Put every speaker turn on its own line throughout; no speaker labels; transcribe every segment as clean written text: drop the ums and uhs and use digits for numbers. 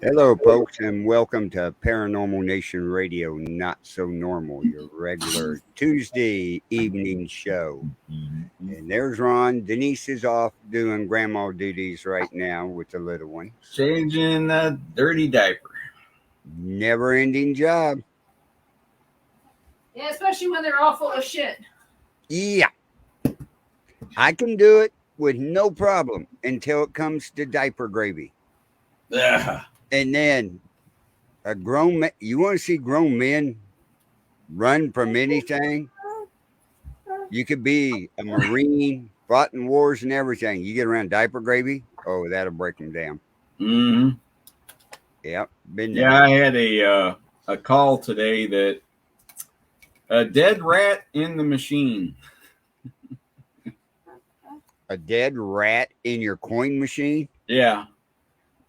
Hello, folks, and welcome to Paranormal Nation Radio, Not So Normal, your regular Tuesday evening show. And there's Ron. Denise is off doing grandma duties right now with the little one.
Changing a dirty diaper.
Never ending job.
Yeah, especially when they're all full of shit.
Yeah. I can do it with no problem until it comes to diaper gravy.
Ugh.
And then a grown man, you want to see grown men run from anything? You could be a Marine, fought in wars and everything. You get around diaper gravy, oh, that'll break them down.
Mm-hmm.
Yep, been there.
Yeah, I had a call today that a dead rat in the machine.
A dead rat in your coin machine?
Yeah,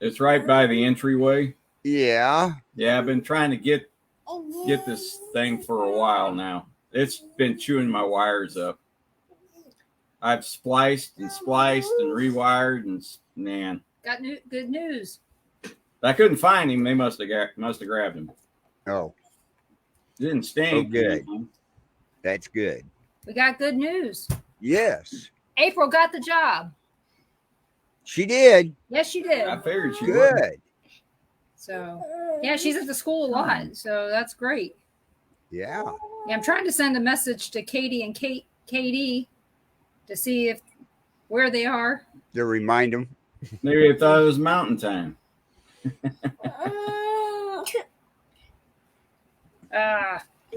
it's right by the entryway.
Yeah.
Yeah, I've been trying to get this thing for a while now. It's been chewing my wires up. I've spliced and rewired, and man,
Got good news.
I couldn't find him. They must have grabbed him.
Oh,
Didn't stink.
Oh, good. That's good.
We got good news.
Yes,
April got the job.
she did.
Yes, she did.
I figured she would.
Good.
So, yeah, she's at the school a lot. So that's great.
Yeah.
Yeah, I'm trying to send a message to Katie and Katie to see where they are.
To remind them.
Maybe they thought it was mountain time.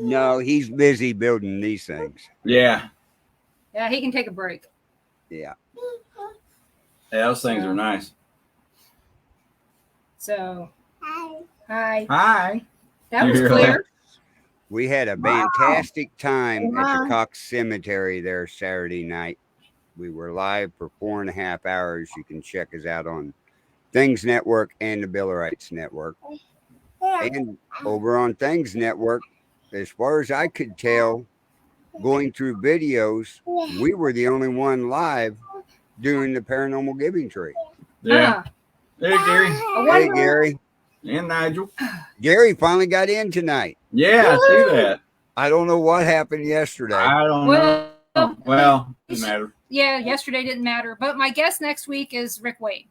No, he's busy building these things.
Yeah.
Yeah, he can take a break.
Yeah.
Yeah, those things are nice.
So, hi.
Hi.
That was
You're
clear.
We had a fantastic time at the Cox Cemetery there Saturday night. We were live for 4.5 hours. You can check us out on Things Network and the Billerites Network. And over on Things Network, as far as I could tell, going through videos, we were the only one live doing the Paranormal Giving Tree.
Yeah. Hey, Gary.
Hey, Gary.
And Nigel.
Gary finally got in tonight.
Yeah, I see that.
I don't know what happened yesterday.
I don't know. Well, doesn't matter.
Yeah, yesterday didn't matter. But my guest next week is Rick Wade.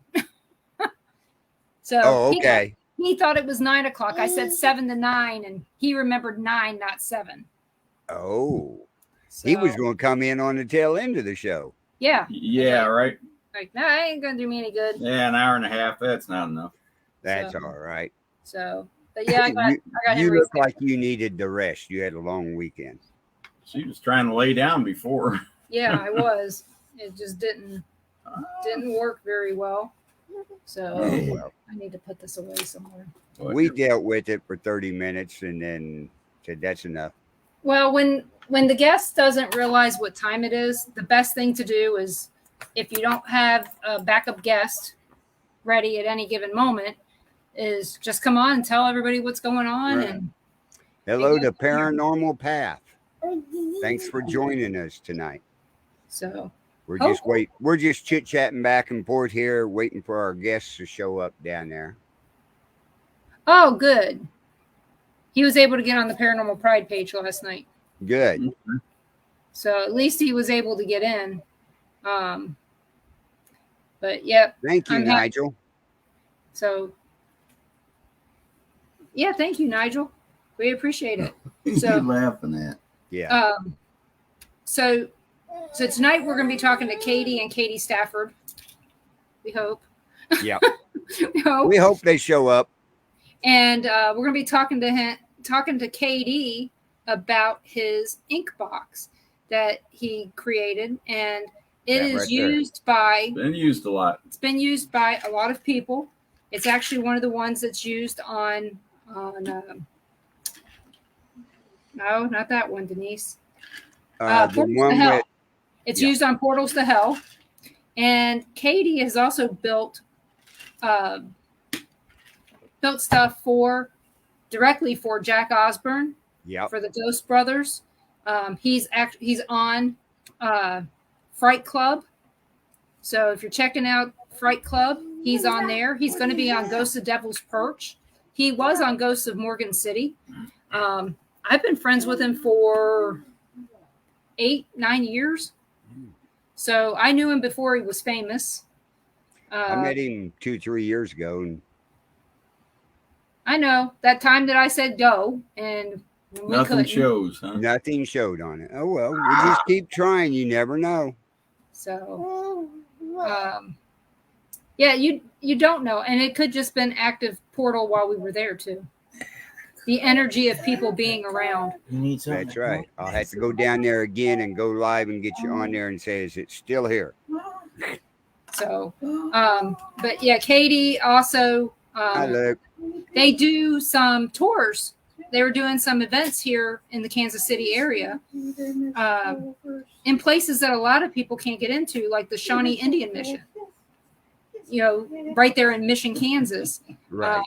So
Oh, okay.
He thought it was 9 o'clock. I said 7 to 9, and he remembered 9, not 7.
Oh.
So,
He was going to come in on the tail end of the show.
Yeah.
Yeah, right.
Like, that ain't going to do me any good.
Yeah, an hour and a half. That's not enough.
That's
So-
all right.
So, but yeah, I got
You
him
look
rescheduled.
like you needed the rest. You had a long weekend.
She was trying to lay down before.
Yeah, I was. It just didn't work very well. So
Oh, well.
I need to put this away somewhere.
We dealt with it for 30 minutes and then said that's enough.
Well, when the guest doesn't realize what time it is, the best thing to do is, if you don't have a backup guest ready at any given moment, is just come on and tell everybody what's going on.
Right.
And
Hello to Paranormal Path. Thanks for joining us tonight.
so
We're just chit-chatting back and forth here, waiting for our guests to show up down there.
oh, good. He was able to get on the Paranormal Pride page last night.
Good.
So at least he was able to get in. But yep.
Thank you,
I'm happy.
Nigel.
So yeah, thank you, Nigel. We appreciate it. So
you laughing at?
Yeah.
So tonight we're going to be talking to Katie and Katie Stafford. We hope.
Yeah.
We hope.
We hope they show up.
And we're going to be talking to Katie about his ink box that he created, and it
That
is
right there.
used by.
Been used a lot.
It's been used by a lot of people. It's actually one of the ones that's used on. No, not that one, Denise.
The
Portals to
one
Hell.
with
It's
Yeah.
used on Portals to Hell, and Katie has also built stuff directly for Jack Osborne,
Yep.
for the Ghost Brothers. He's on Fright Club. So if you're checking out Fright Club, He's on there. He's going to be on Ghosts of Devil's Perch. He was on Ghosts of Morgan City. I've been friends with him for 8-9 years. So I knew him before he was famous.
I met him 2-3 years ago, and
I know that time that I said go, and
Nothing shows, huh?
nothing showed on it. Oh well, we just keep trying. You never know.
So, yeah, you don't know, and it could just been active portal while we were there too. The energy of people being around.
You need something.
That's right. I'll have to go down there again and go live and get you on there and say, is it still here?
So, but yeah, Katie also.
Hi, look.
They do some tours. They were doing some events here in the Kansas City area, in places that a lot of people can't get into, like the Shawnee Indian Mission. Right there in Mission, Kansas.
Right.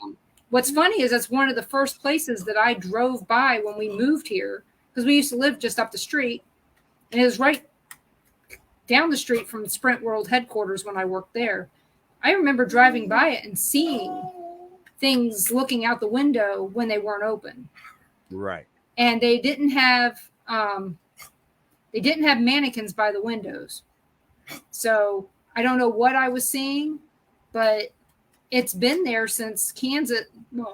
What's funny is that's one of the first places that I drove by when we moved here, because we used to live just up the street, and it was right down the street from Sprint World headquarters when I worked there. I remember driving by it and seeing things looking out the window when they weren't open.
Right.
And they didn't have mannequins by the windows. So I don't know what I was seeing, but it's been there since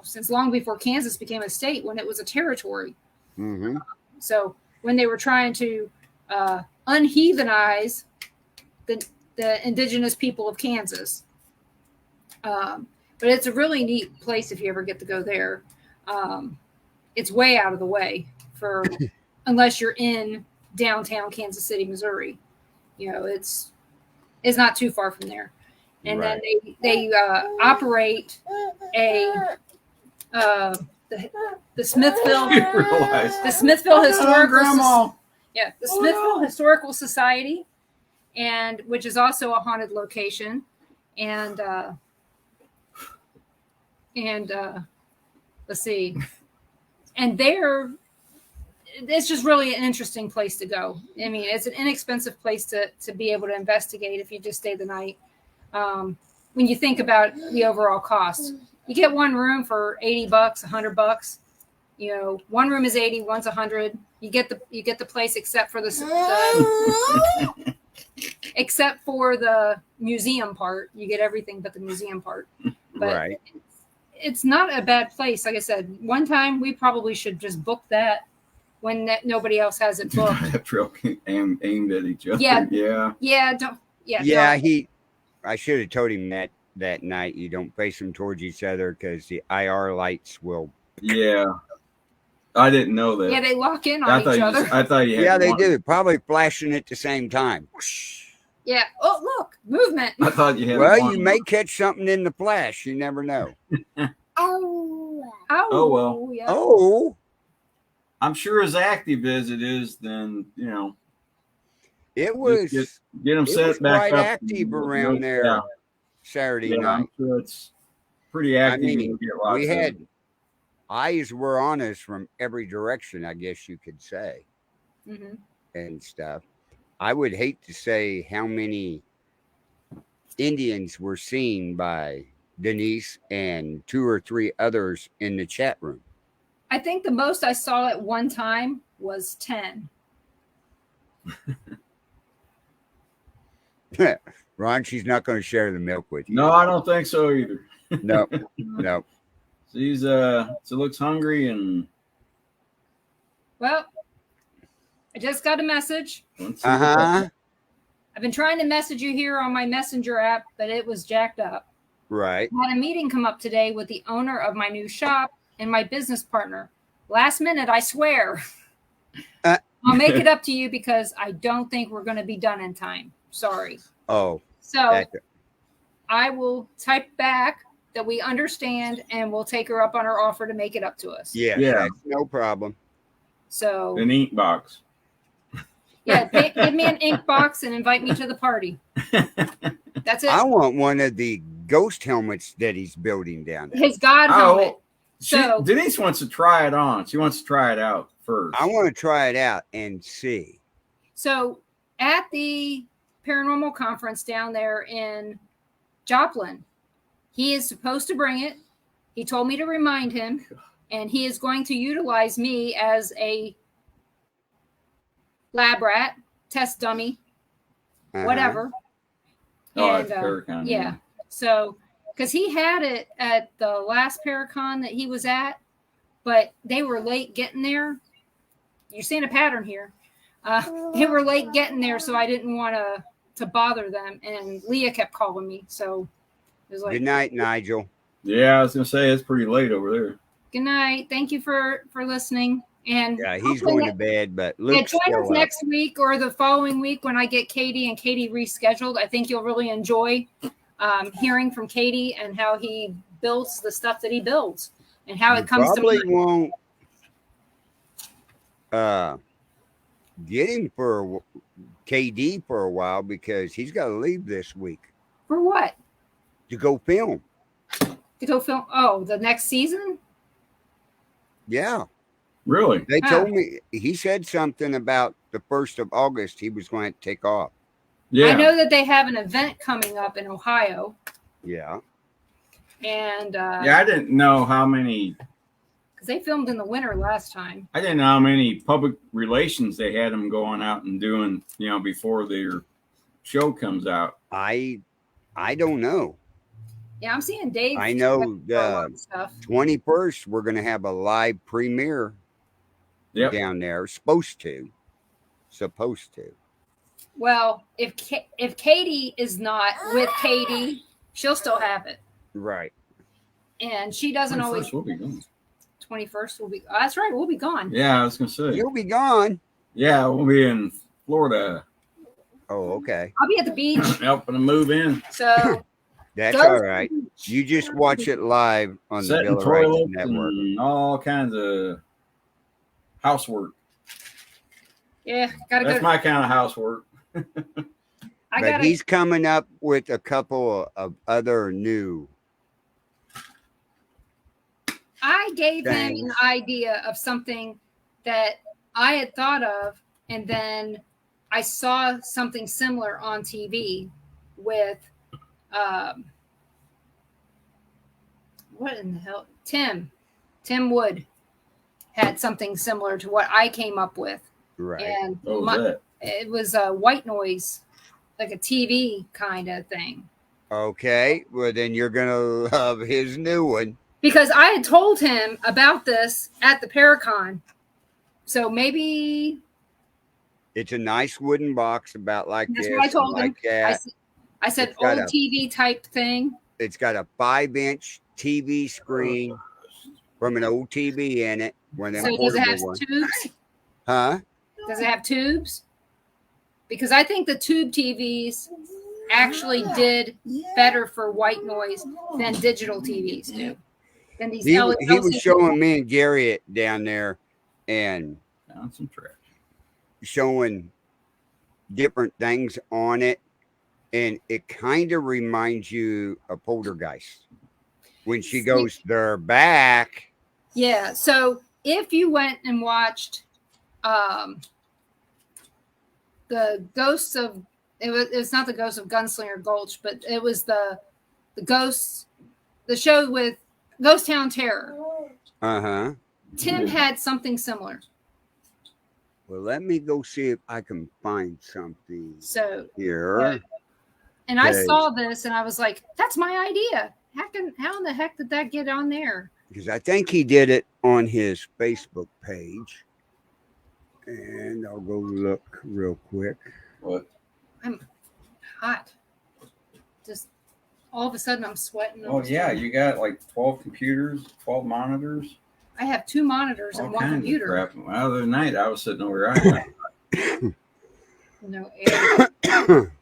since long before Kansas became a state, when it was a territory.
Mm-hmm.
So when they were trying to unheathenize the indigenous people of Kansas. But it's a really neat place if you ever get to go there. It's way out of the way unless you're in downtown Kansas City, Missouri. It's not too far from there. And
right.
then they operate the Smithville Historical Society, and which is also a haunted location, and let's see, and it's just really an interesting place to go. I mean, it's an inexpensive place to be able to investigate if you just stay the night. When you think about the overall cost, you get one room for $80, $100. One room is 80, one's 100. You get the place except for except for the museum part. You get everything but the museum part. But
right.
It's not a bad place. Like I said, one time we probably should just book that when nobody else has it booked.
aimed at each other.
I should have told him that night, you don't face them towards each other because the IR lights will.
Yeah. I didn't know that.
Yeah, they lock in on each other.
I thought you had.
Yeah, they do. Probably flashing at the same time.
Yeah. Oh, look, movement.
I thought you had.
Well, you may catch something in the flash. You never know.
Oh,
well.
Yeah.
Oh.
I'm sure as active as it is, then
it was.
Get them set back
quite
up.
Active around there Saturday night.
I'm sure it's pretty active.
I mean, we had eyes were on us from every direction, I guess you could say, and stuff. I would hate to say how many Indians were seen by Denise and 2 or 3 others in the chat room.
I think the most I saw at one time was 10.
Ron, she's not going to share the milk with you.
No, I don't think so either.
No.
She's she looks hungry and.
Well, I just got a message.
I've
been trying to message you here on my messenger app, but it was jacked up.
Right.
I had a meeting come up today with the owner of my new shop and my business partner. Last minute, I swear. I'll make it up to you because I don't think we're going to be done in time. Sorry.
Oh.
So I will type back that we understand, and we'll take her up on her offer to make it up to us.
Yeah. That's no problem.
So
an ink box.
Yeah, give me an ink box and invite me to the party. That's it.
I want one of the ghost helmets that he's building down there.
His God helmet.
Denise wants to try it on. She wants to try it out first.
I want to try it out and see.
So at the paranormal conference down there in Joplin, He is supposed to bring it. He told me to remind him, and he is going to utilize me as a lab rat, test dummy, whatever.
Oh,
And
that's Paracon.
yeah. So, because he had it at the last Paracon that he was at, but they were late getting there. You're seeing a pattern here. They were late getting there, so I didn't want to bother them. And Leah kept calling me, so it was like,
Good night, Nigel.
Yeah, I was gonna say it's pretty late over there.
good night. Thank you for listening. And
Yeah, he's going to bed, but Luke's
join
still
us
up.
next week or the following week when I get Katie and Katie rescheduled. I think you'll really enjoy hearing from Katie and how he builds the stuff that he builds and how it comes
Probably
to
won't get him for KD for a while because he's got to leave this week
for what?
to go film.
To go film? Oh, the next season?
Yeah.
Really?
They told me, he said something about the 1st of August he was going to take off.
Yeah.
I know that they have an event coming up in Ohio.
Yeah.
And
yeah, I didn't know how many.
Because they filmed in the winter last time.
I didn't know how many public relations they had them going out and doing, before their show comes out.
I don't know.
Yeah, I'm seeing Dave.
I know the 21st we're going to have a live premiere down there. Supposed to.
Well, if Katie is not with Katie, she'll still have it.
Right.
And she doesn't always.
We'll be gone.
21st will be. Oh, that's right. We'll be gone.
Yeah, I was gonna say
you'll be gone.
Yeah, we'll be in Florida.
Oh, okay.
I'll be at the beach
helping to move in.
So
that's all right. You just watch it live on the Bill of Rights Network.
All kinds of housework.
Yeah, gotta
That's my kind of housework.
But he's coming up with a couple of other new.
I gave him an idea of something that I had thought of, and then I saw something similar on TV with what in the hell? Tim Wood had something similar to what I came up with.
Right.
And
that?
It was a white noise, like a TV kind of thing.
Okay. Well, then you're going to love his new one.
Because I had told him about this at the Paracon. So maybe.
It's a nice wooden box about like
that's
this.
What I told him.
That.
I said old TV type thing.
It's got a 5-inch TV screen from an old TV in it.
So does it have tubes?
Huh?
Does it have tubes? Because I think the tube TVs actually did better for white noise than digital TVs do. Than these
he was showing me and Gary it down there and
found some trash.
Showing different things on it. And it kind of reminds you of Poltergeist. When she goes, they're back.
Yeah. So if you went and watched the Ghosts of it's not the Ghosts of Gunslinger Gulch, but it was the Ghosts, the show with Ghost Town Terror.
Uh-huh.
Tim had something similar.
Well, let me go see if I can find something here.
And I saw this and I was like, that's my idea. How in the heck did that get on there?
Because I think he did it on his Facebook page. And I'll go look real quick.
What?
I'm hot. Just all of a sudden I'm sweating.
Oh, yeah. You got like 12 computers, 12 monitors.
I have 2 monitors and 1 computer.
Crap. Well, the other night I was sitting over there.
No air.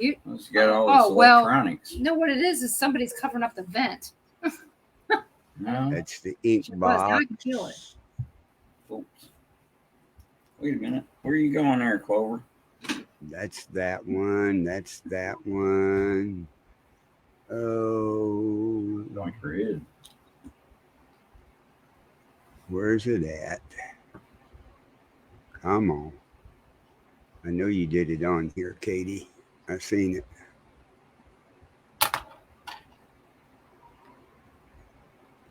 You got all this electronics.
You know what it is somebody's covering up the vent.
No.
That's the ink box.
Now I can feel it.
Oops. Wait a minute. Where are you going there, Clover?
That's that one. That's that one. Oh.
Going for it.
Where's it at? Come on. I know you did it on here, Katie. I've seen it.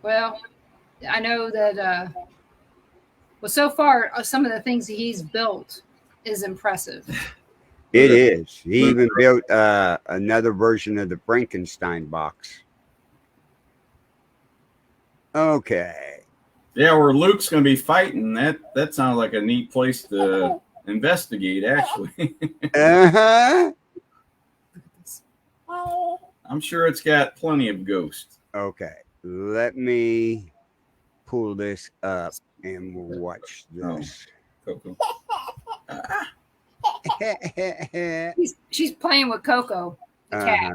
Well, I know that. Well, so far, some of the things he's built is impressive.
It is. He even built another version of the Frankenstein box. Okay.
Yeah, where Luke's going to be fighting. That sounds like a neat place to investigate, actually.
Uh-huh.
I'm sure it's got plenty of ghosts.
Okay. Let me pull this up and we'll watch this.
Coco.
She's playing with Coco, the cat.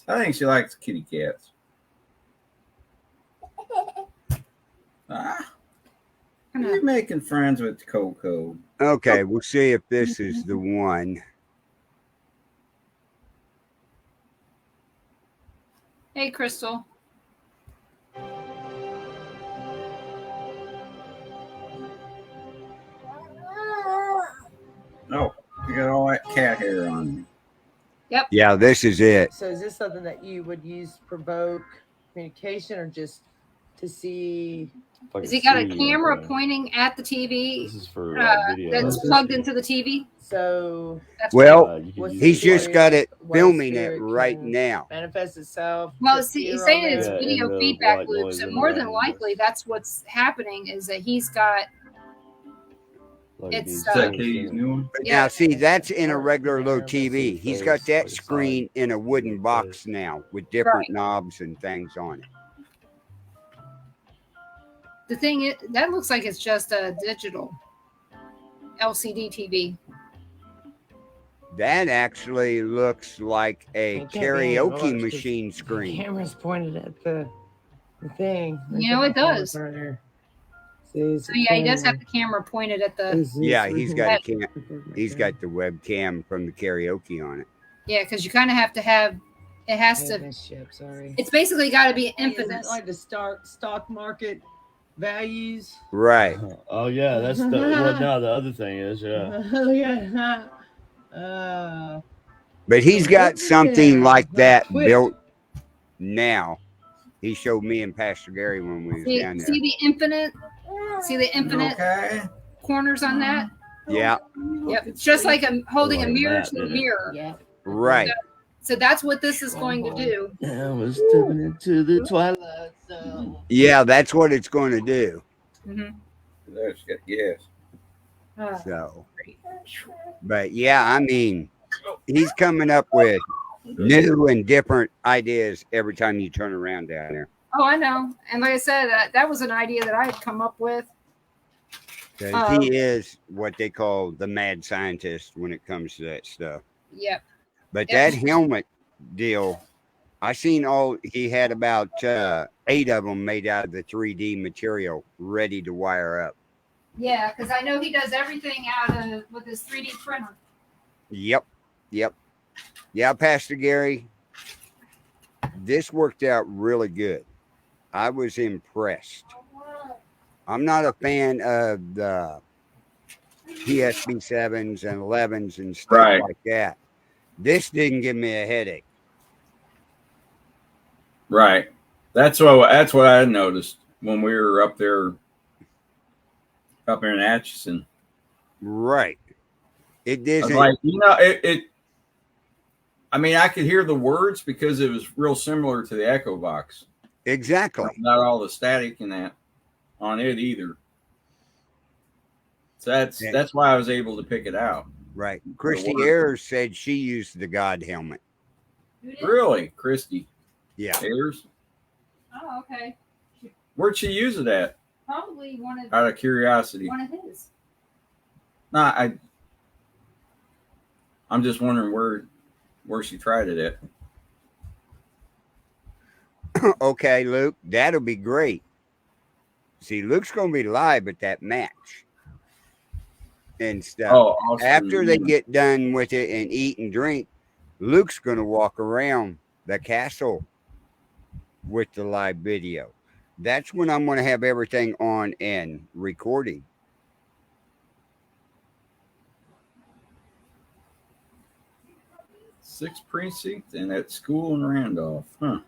I think she likes kitty cats. You're making friends with Coco.
Okay, we'll see if this is the one.
Hey, Crystal.
No, you got all that cat hair on you.
Yep.
Yeah, this is it.
So is this something that you would use to provoke communication or just to see?
Has he got a camera pointing at the TV?
This is for
video. That's plugged into the TV.
So
well, he's just got it filming it right now.
Manifest itself.
Well, see, he's saying it's video feedback loops, and more than likely, that's what's happening. Is that he's got. It's
now see that's in a regular low TV. He's got that screen in a wooden box now with different knobs and things on it.
The thing is, that looks like it's just a digital LCD TV.
That actually looks like a karaoke machine screen.
The camera's pointed at the thing.
You know, it does.
So
yeah, he does have the camera pointed at the.
Yeah, he's got he's got the webcam from the karaoke on it.
Yeah, because you kind of have to have. It has to. It's basically got to be infinite.
Like the stock market values.
Right.
Oh yeah, that's the. Well, no, the other thing is
yeah.
But he's got something like that built now. He showed me and Pastor Gary when we was down there.
See the infinite? See the infinite corners on that?
Yeah.
Yep. It's just like I'm holding a mirror to a mirror.
Yeah.
Right.
So that's what this is going to do.
I was stepping into the twilight zone.
Yeah, that's what it's going to do.
Yes.
So, but yeah, I mean, he's coming up with new and different ideas every time you turn around down there.
Oh, I know. And like I said, that was an idea that I had come up with.
He is what they call the mad scientist when it comes to that stuff.
Yep.
But that helmet deal, I seen he had about 8 of them made out of the 3D material ready to wire up.
Yeah, because I know he does everything with his 3D printer.
Yep. Yeah, Pastor Gary, this worked out really good. I was impressed. I'm not a fan of the PSP 7s and 11s and stuff like that. This didn't give me a headache.
Right. That's what I noticed when we were up there in Atchison.
Right. It didn't.
Like, it. I mean, I could hear the words because it was real similar to the Echo Box.
Exactly.
Not all the static in that on it either. So that's why I was able to pick it out.
Right. Christy Ayers said she used the God helmet.
Really, Christy?
Yeah.
Ayers?
Oh, okay.
Where'd she use it at?
Probably
out of curiosity.
One of his.
Nah, I'm just wondering where she tried it at.
Okay, Luke, that'll be great. See, Luke's going to be live at that match and stuff.
Oh, awesome.
After they get done with it and eat and drink, Luke's going to walk around the castle with the live video. That's when I'm going to have everything on and recording.
Sixth precinct and at school in Randolph. Huh.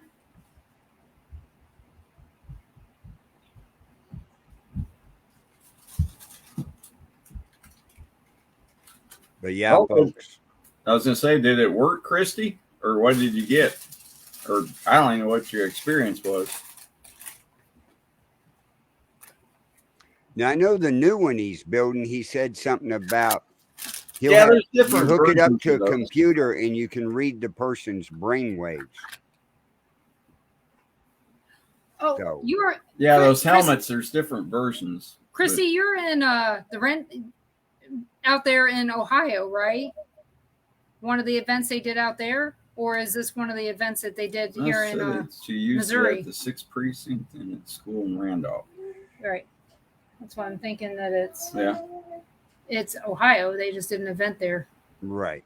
But yeah,
Oh,
folks.
I was gonna say, did it work, Christy, or what did you get? Or I don't even know what your experience was.
Now I know the new one he's building. He said something about
There's
you
different
hook it up
versions
to a
of those.
computer and you can read the person's brain waves.
Oh,
So-
you are
Yeah, those
Chris-
helmets. There's different versions.
Chrissy. You're in the rent out there in Ohio, right? One of the events they did out there, or is this one of the events that they did
But
here in
she used
Missouri?
it at the 6th precinct and at school in Randolph.
Right. That's why I'm thinking that
Yeah.
it's Ohio. They just did an event there.
Right.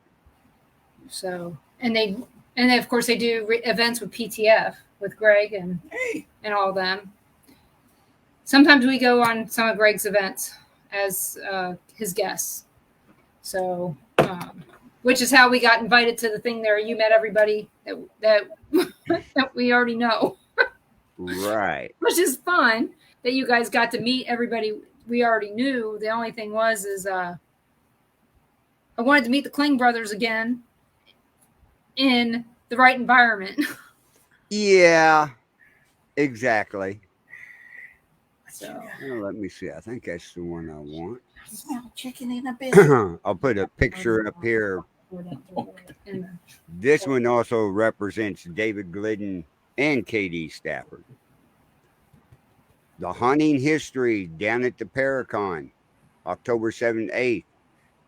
So and then of course they do events with PTF with Greg and all of them. Sometimes we go on some of Greg's events as his guests. So, which is how we got invited to the thing there. You met everybody that that we already know,
Right.
which is fun that you guys got to meet everybody we already knew. The only thing is I wanted to meet the Kling brothers again in the right environment.
Yeah. Exactly.
So
Oh, let me see. I think that's the one I want.
Smell chicken in a bit.
I'll put a picture up here.
and
This one also represents David Glidden and Katie Stafford. The Hunting History down at the Paracon, October 7th, 8th.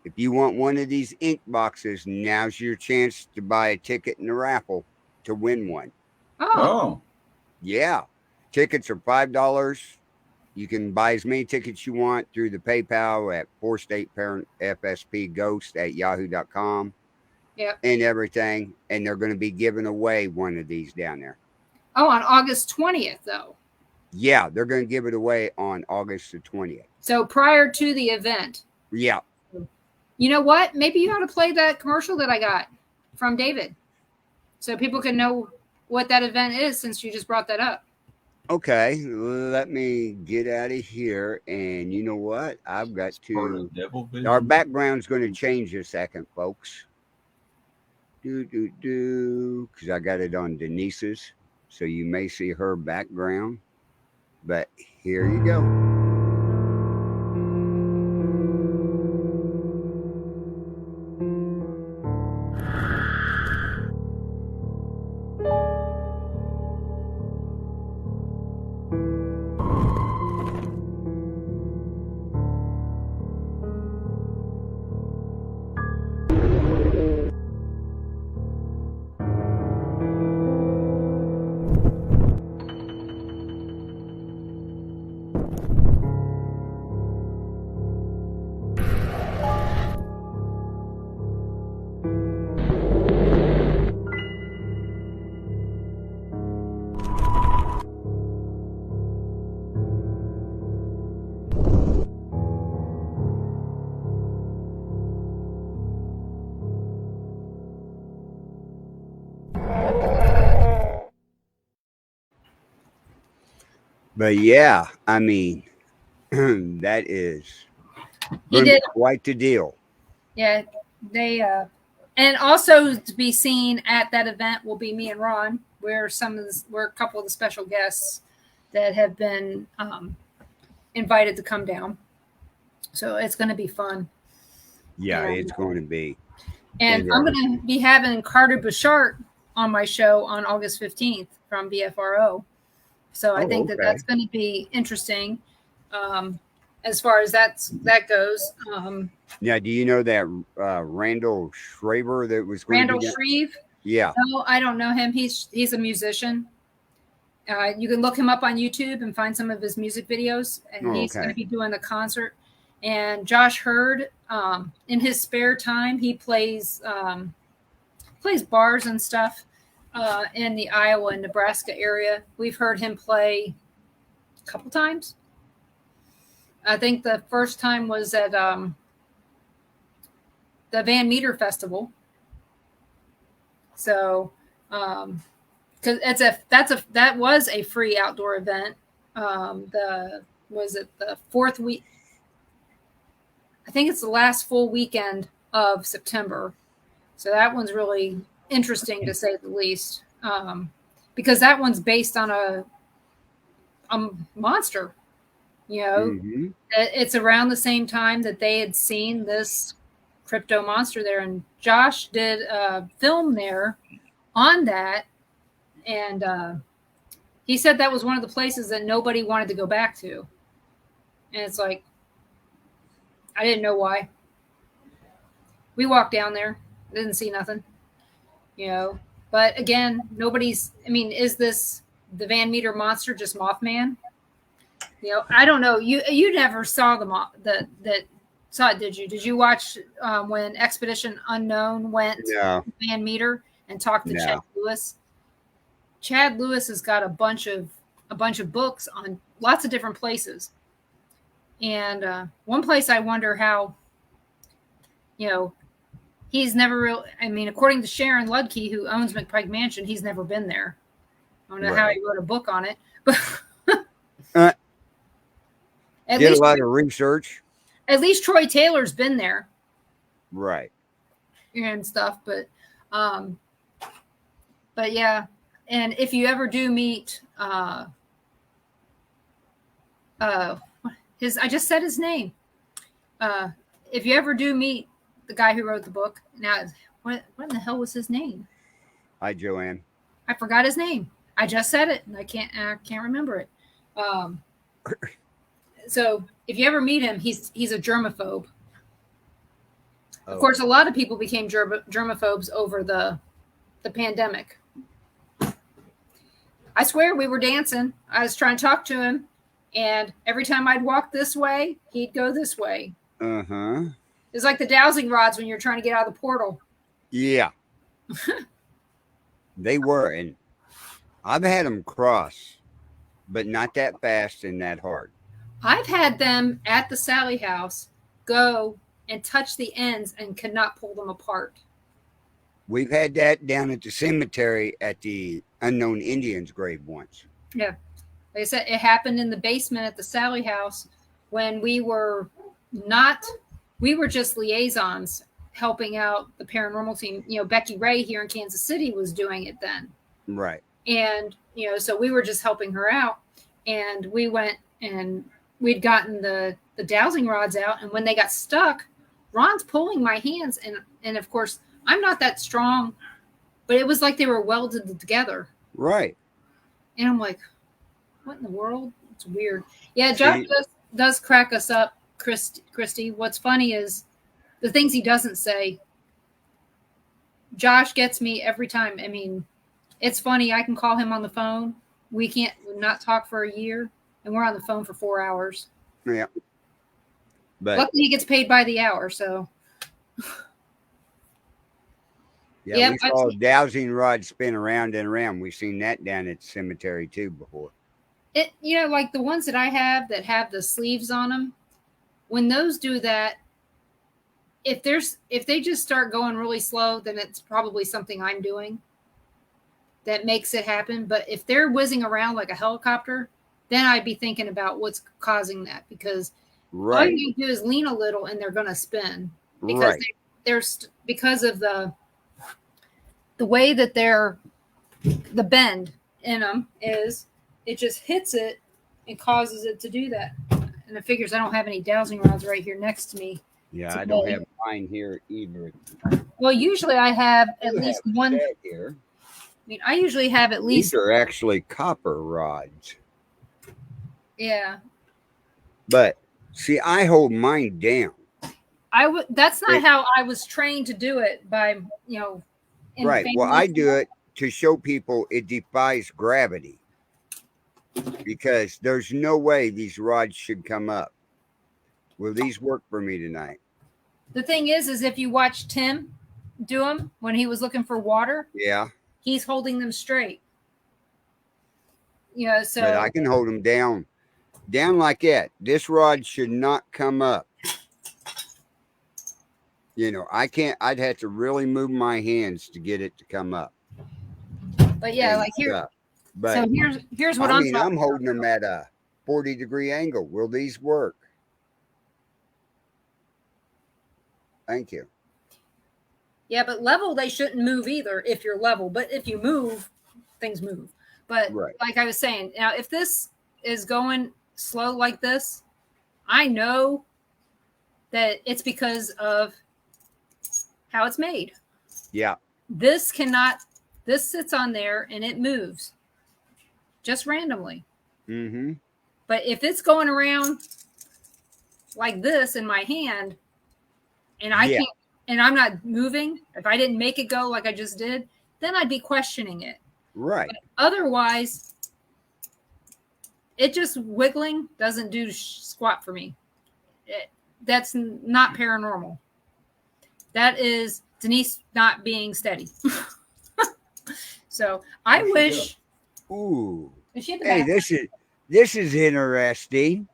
If you want one of these ink boxes, now's your chance to buy a ticket in the raffle to win one.
oh,
Yeah. Tickets are $5. You can buy as many tickets you want through the PayPal at 4stateparentfspghost@yahoo.com.
Yep.
And everything. And they're going to be giving away one of these down there.
oh, on August 20th though.
Yeah, they're going to give it away on August the 20th.
So prior to the event.
Yeah.
You know what? Maybe you ought to play that commercial that I got from David so people can know what that event is since you just brought that up.
Okay, let me get out of here. And you know what? I've got
Part
to.
of Devil Vision.
Our background's going to change a second, folks. Because I got it on Denise's. So you may see her background. But here you go. But yeah, I mean, that is
He
gonna be
did.
quite the deal.
Yeah, they and also to be seen at that event will be me and Ron. We're a couple of the special guests that have been invited to come down. So it's going to be fun.
Yeah,
Yeah.
it's going to be.
And
And
I'm going to be having Carter Bouchard on my show on August 15th from BFRO. So I
Oh,
think
okay.
that's going to be interesting as far as that goes.
Now, do you know that Randall Schraber that was going
Randall
to be
Shreve.
Yeah.
No, I don't know him. He's a musician. You can look him up on YouTube and find some of his music videos. And he's
okay.
going to be doing the concert. And Josh Hurd, in his spare time, he plays bars and stuff in the Iowa and Nebraska area. We've heard him play a couple times. I think the first time was at the Van Meter Festival. So, because that was a free outdoor event. Was it the fourth week? I think it's the last full weekend of September. So that one's really interesting to say the least, because that one's based on a monster. You know,
Mm-hmm.
it's around the same time that they had seen this crypto monster there, and Josh did a film there on that, and he said that was one of the places that nobody wanted to go back to. And it's like, I didn't know why. We walked down there, didn't see nothing, you know. But again, nobody's. I mean, is this the Van Meter monster just Mothman? You know, I don't know. You never saw that saw it, did you? Did you watch when Expedition Unknown went
No.
to Van Meter and talked to
No.
Chad Lewis? Chad Lewis has got a bunch of books on lots of different places, and one place I wonder how, you know, he's never real. I mean, according to Sharon Ludke, who owns McPike Mansion, he's never been there. I don't know how he wrote a book on it, but
did a lot of research.
At least Troy Taylor's been there,
Right?
and stuff. But yeah. And if you ever do meet I just said his name. If you ever do meet the guy who wrote the book, now what in the hell was his name?
Hi, Joanne.
I forgot his name. I just said it and I can't remember it. So if you ever meet him, he's a germaphobe. Of course, a lot of people became germaphobes over the pandemic. I swear we were dancing. I was trying to talk to him, and every time I'd walk this way, he'd go this way.
Uh-huh.
It's like the dowsing rods when you're trying to get out of the portal.
Yeah. They were, and I've had them cross, but not that fast and that hard.
I've had them at the Sally house go and touch the ends and could not pull them apart.
We've had that down at the cemetery at the Unknown Indians grave once.
Yeah. Like I said, it happened in the basement at the Sally house when we were just liaisons helping out the paranormal team. You know, Becky Ray here in Kansas City was doing it then.
Right.
And, you know, so we were just helping her out, and we went and we'd gotten the dowsing rods out, and when they got stuck, Ron's pulling my hands, and of course I'm not that strong, but it was like they were welded together.
Right.
And I'm like, what in the world? It's weird. Yeah, Josh does crack us up, Christy. What's funny is the things he doesn't say. Josh gets me every time. I mean, it's funny. I can call him on the phone. We can't not talk for a year, and we're on the phone for 4 hours.
Yeah. But
luckily he gets paid by the hour, so.
Yeah, we saw a dowsing rod spin around and around. We've seen that down at the cemetery too before.
It, you know, like the ones that I have that have the sleeves on them, when those do that, if they just start going really slow, then it's probably something I'm doing that makes it happen. But if they're whizzing around like a helicopter, then I'd be thinking about what's causing that, because all you do is lean a little and they're going to spin, because because of the way that the bend in them is, it just hits it and causes it to do that. And it figures I don't have any dowsing rods right here next to me.
Yeah, today. I don't have mine here either.
Well, usually I have at least one
here.
I mean, I usually have at least.
These are actually copper rods.
Yeah.
But see, I hold mine down.
That's not how I was trained to do it, by, you know.
Right. Well, I do it to show people it defies gravity, because there's no way these rods should come up. Will these work for me tonight?
The thing is if you watch Tim do them when he was looking for water,
yeah,
he's holding them straight. You know, so.
But I can hold them down like that. This rod should not come up. You know, I can't. I'd have to really move my hands to get it to come up.
But yeah, like here.
But
so here's what
I'm holding them at a 40-degree angle. Will these work? Thank you.
Yeah, but level, they shouldn't move either if you're level. But if you move, things move. But
Right.
like I was saying, now if this is going slow like this, I know that it's because of how it's made.
Yeah.
This sits on there and it moves just randomly.
Mm-hmm.
But if it's going around like this in my hand and I
Yeah.
can't, and I'm not moving, if I didn't make it go like I just did, then I'd be questioning it.
Right.
But otherwise, it just wiggling doesn't do squat for me. That's not paranormal. That is Denise not being steady. So I wish.
Ooh.
Is she at the
Hey,
back?
this is interesting.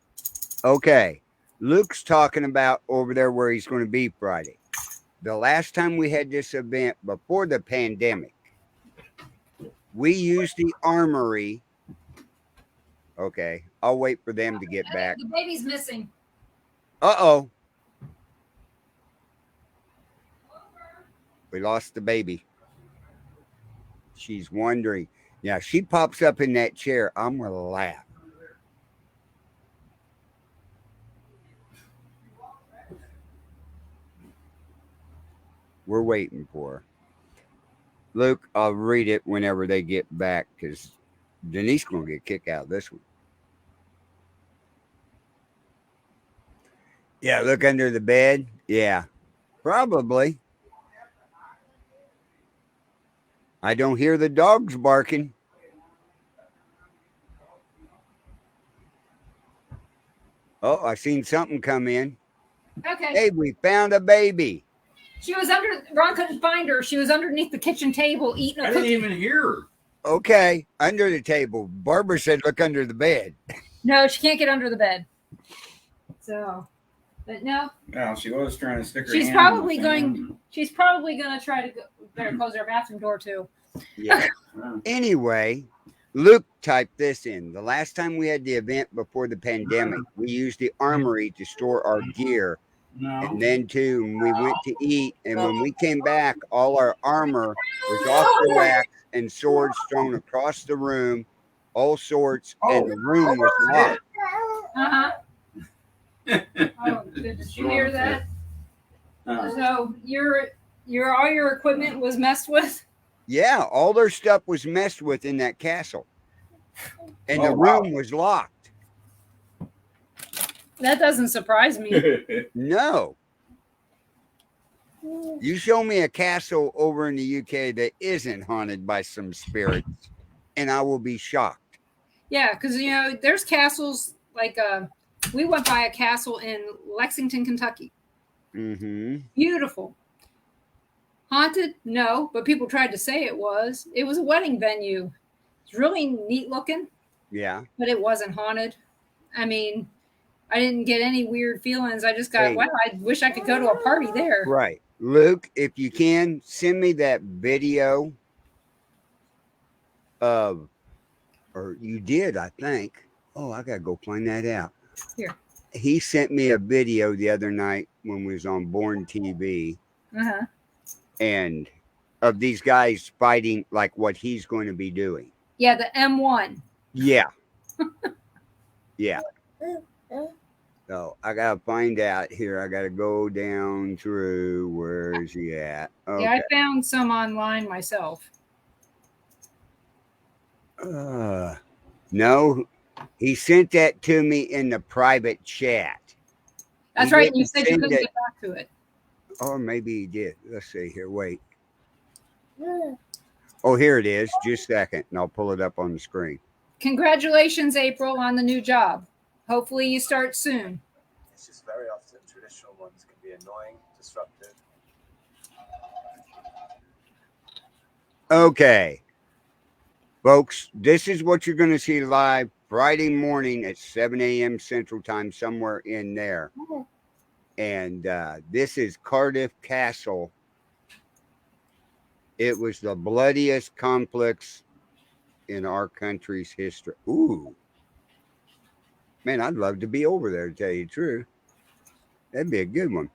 Okay. Luke's talking about over there where he's going to be Friday. The last time we had this event before the pandemic, we used the armory. Okay. I'll wait for them to get back.
The baby's missing.
Uh-oh. We lost the baby. She's wondering. Yeah, she pops up in that chair. I'm going to laugh. We're waiting for her. Luke, I'll read it whenever they get back because Denise going to get kicked out of this one. Yeah, look under the bed. Yeah, probably. I don't hear the dogs barking. Oh, I seen something come in.
Okay.
Hey, we found a baby.
She was under. Ron couldn't find her. She was underneath the kitchen table eating a
I didn't
cookie.
even hear her.
Okay, under the table. Barbara said, look under the bed.
No, she can't get under the bed. So, but no,
No, she was trying to stick her
she's
hand
probably
in the
going.
fan.
She's probably going to try to go. Better close her bathroom door too.
Yeah. Anyway, Luke typed this in. The last time we had the event before the pandemic, we used the armory to store our gear.
No.
And then, too, we went to eat. And when we came back, all our armor was off the racks and swords thrown across the room, all sorts. And the room was locked.
Oh, did you hear that?
Uh,
So your all your equipment was messed with.
Yeah, all their stuff was messed with in that castle. And the room was locked.
That doesn't surprise me.
No. You show me a castle over in the UK that isn't haunted by some spirits, and I will be shocked.
Yeah, because there's castles like we went by a castle in Lexington, Kentucky.
Mm-hmm.
Beautiful. Haunted? No, but people tried to say it was. It was a wedding venue. It's really neat looking.
Yeah.
But it wasn't haunted. I mean, I didn't get any weird feelings. I just got, wow, I wish I could go to a party there.
Right. Luke, if you can, send me that video of, or you did, I think. Oh, I got to go find that out.
Here.
He sent me a video the other night when we was on Born TV.
Uh-huh.
And of these guys fighting like what he's going to be doing.
Yeah, the M1.
Yeah. Yeah. So I gotta find out here. I gotta go down through. Where is he at? Okay.
Yeah, I found some online myself.
No, he sent that to me in the private chat.
That's right. You said you couldn't get back to it.
Or maybe he did. Let's see here. Wait. Oh, here it is. Just a second, and I'll pull it up on the screen.
Congratulations, April, on the new job. Hopefully you start soon.
It's just very often traditional ones can be annoying, disruptive.
Okay. Folks, this is what you're going to see live Friday morning at 7 a.m. Central Time, somewhere in there. And this is Cardiff Castle. It was the bloodiest conflicts in our country's history. Ooh. Man, I'd love to be over there, to tell you the truth. That'd be a good one.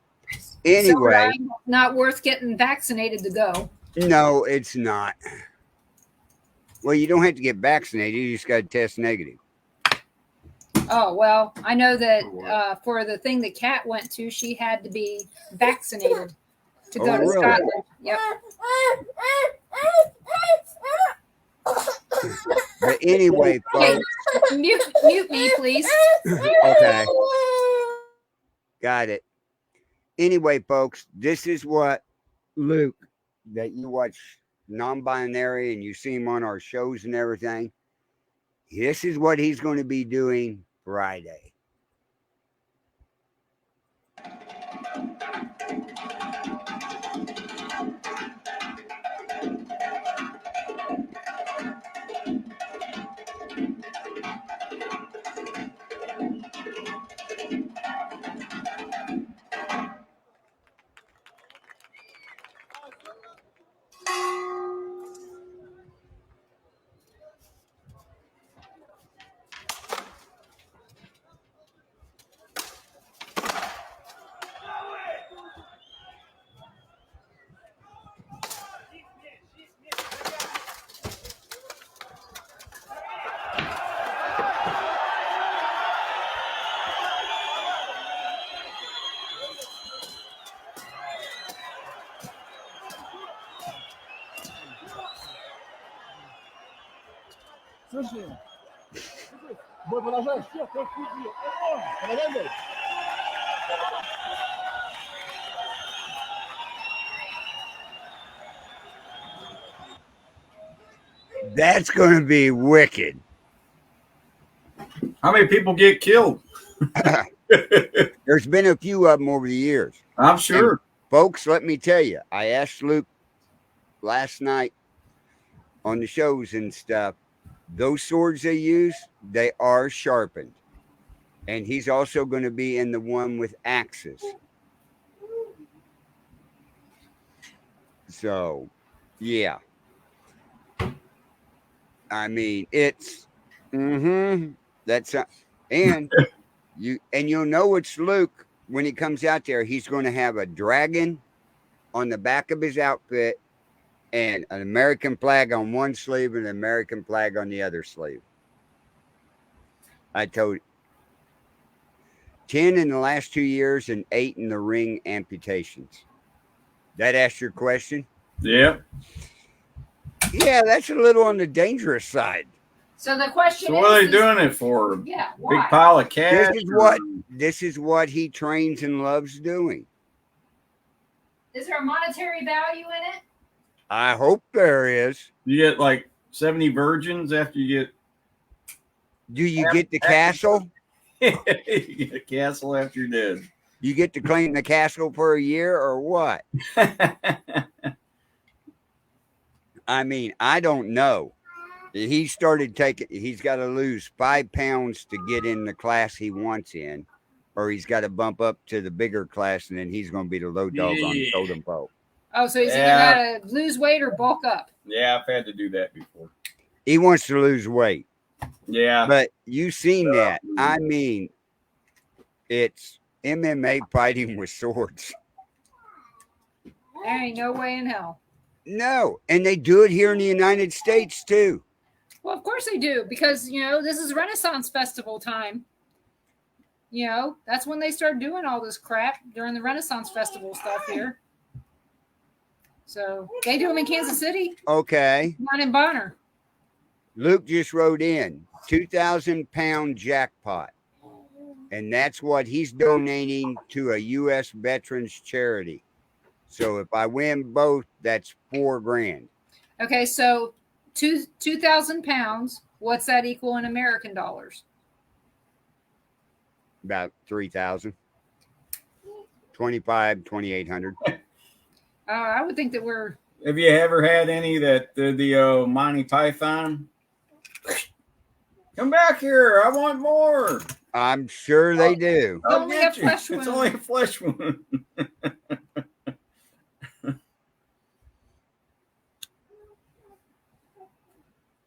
Anyway,
not worth getting vaccinated to go.
no, it's not. Well, you don't have to get vaccinated. You just got to test negative.
Oh, well, I know that for the thing that Kat went to, she had to be vaccinated to go to
really?
Scotland. Yep.
But anyway, folks.
Okay, mute me, please.
Okay. Got it. Anyway, folks, this is what Luke, that you watch non-binary and you see him on our shows and everything. This is what he's going to be doing Friday. That's going to be wicked.
How many people get killed?
There's been a few of them over the years.
I'm sure.
And folks, let me tell you, I asked Luke last night on the shows and stuff, those swords they use, they are sharpened. And he's also going to be in the one with axes. So, yeah. I mean, it's that's and you'll know it's Luke when he comes out there. He's going to have a dragon on the back of his outfit and an American flag on one sleeve and an American flag on the other sleeve. I told you. 10 in the last 2 years and 8 in the ring amputations. That answer your question?
Yeah.
Yeah, that's a little on the dangerous side.
So the question
So what are they doing it for?
Yeah,
Big
why?
pile of cash?
This is what he trains and loves doing.
Is there a monetary value in it?
I hope there is.
You get like 70 virgins after you get.
Do you get the castle?
You get a castle after you're dead.
You get to claim the castle for a year or what? I mean, I don't know. He's got to lose 5 pounds to get in the class he wants in, or he's got to bump up to the bigger class, and then he's going to be the low dog on the totem pole.
Oh, so he's either got to lose weight or bulk up.
Yeah, I've had to do that before.
He wants to lose weight.
Yeah.
But you've seen that. I mean, it's MMA fighting with swords.
There ain't no way in hell.
No. And they do it here in the United States, too.
Well, of course they do, because, this is Renaissance Festival time. That's when they start doing all this crap during the Renaissance Festival stuff here. So they do them in Kansas City.
Okay.
Not in Bonner.
Luke just wrote in 2,000-pound jackpot. And that's what he's donating to a U.S. veterans charity. So if I win both, that's $4,000.
Okay, so 2,000 pounds. What's that equal in American dollars?
About 3,000. 2,800.
I would think that we're.
Have you ever had any that the Monty Python? Come back here! I want more.
I'm sure they do.
It's only a flesh
It's
wound.
only a flesh wound.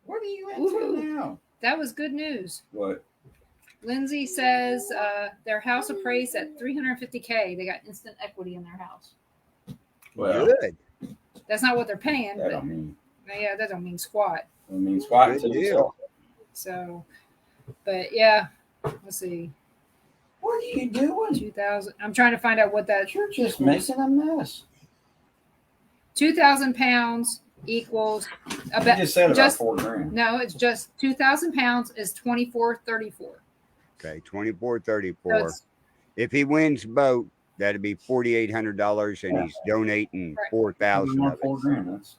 What are you into now?
That was good news.
What?
Lindsay says their house appraised at $350K. They got instant equity in their house.
Well,
Good.
That's not what they're paying,
that
but
don't mean
yeah, that don't mean squat.
squat
Good
until you
deal.
sell.
So, but yeah, let's see.
What are you doing?
2,000. I'm trying to find out what that.
You're just making a mess.
2,000 pounds equals
You
about
just said about
just
$4,000.
no. It's just 2,000 pounds is 2434.
Okay, 24.34.
So it's
If he wins boat, that'd be $4,800, and he's donating
Right.
4,000 of it.
$4,000. That's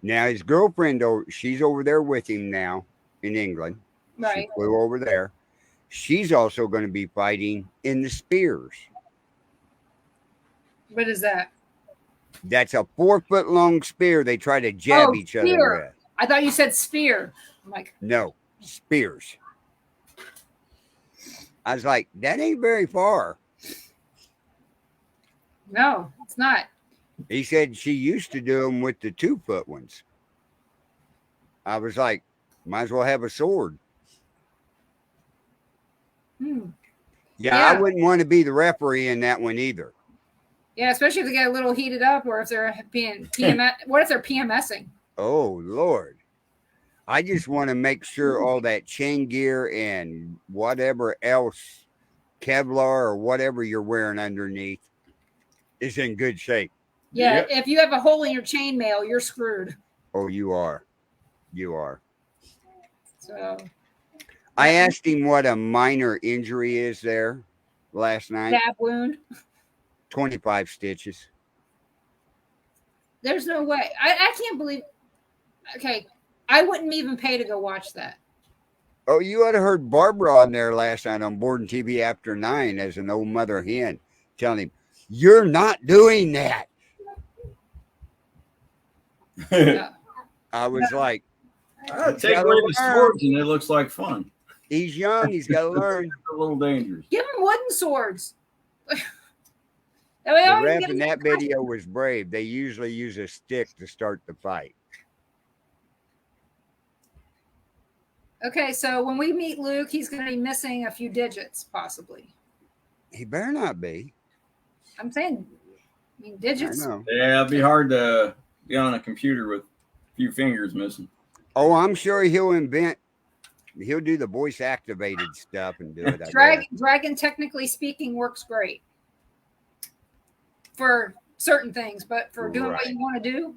Now his girlfriend, she's over there with him now in England.
right.
She flew over there. She's also going to be fighting in the spears.
What is that?
That's a 4-foot long spear they try to jab each other
spear.
with.
I thought you said spear. I'm like,
No, spears. I was like, that ain't very far.
no, it's not.
He said she used to do them with the 2-foot ones. I was like, might as well have a sword.
Hmm.
Yeah, I
Yeah.
wouldn't want to be the referee in that one either.
Yeah, especially if they get a little heated up, or if they're being PMS. What if they're PMSing?
Oh, Lord. I just want to make sure all that chain gear and whatever else, Kevlar or whatever you're wearing underneath, is in good shape.
Yeah,
Yep.
if you have a hole in your chainmail, you're screwed.
Oh, you are. You are.
So
I asked him what a minor injury is there last night.
stab wound.
25 stitches.
There's no way. I can't believe. Okay, I wouldn't even pay to go watch that.
Oh, you had heard Barbara on there last night on Board and TV After 9 as an old mother hen telling him, you're not doing that.
Yeah.
I was like,
take away the swords and it looks like fun.
he's young. He's got to learn.
It's a little dangerous.
Give them wooden swords. That way,
The
all you
ref
get
in
is-
that video was brave. They usually use a stick to start the fight.
Okay, so when we meet Luke, he's going to be missing a few digits, possibly.
He better not be.
I'm saying, I mean,
I
digits.
know.
Yeah, it'd be hard to be on a computer with a few fingers missing.
Oh, I'm sure he'll do the voice activated stuff and do it.
Dragon, technically speaking, works great for certain things, but for doing what
Right.
you want to do,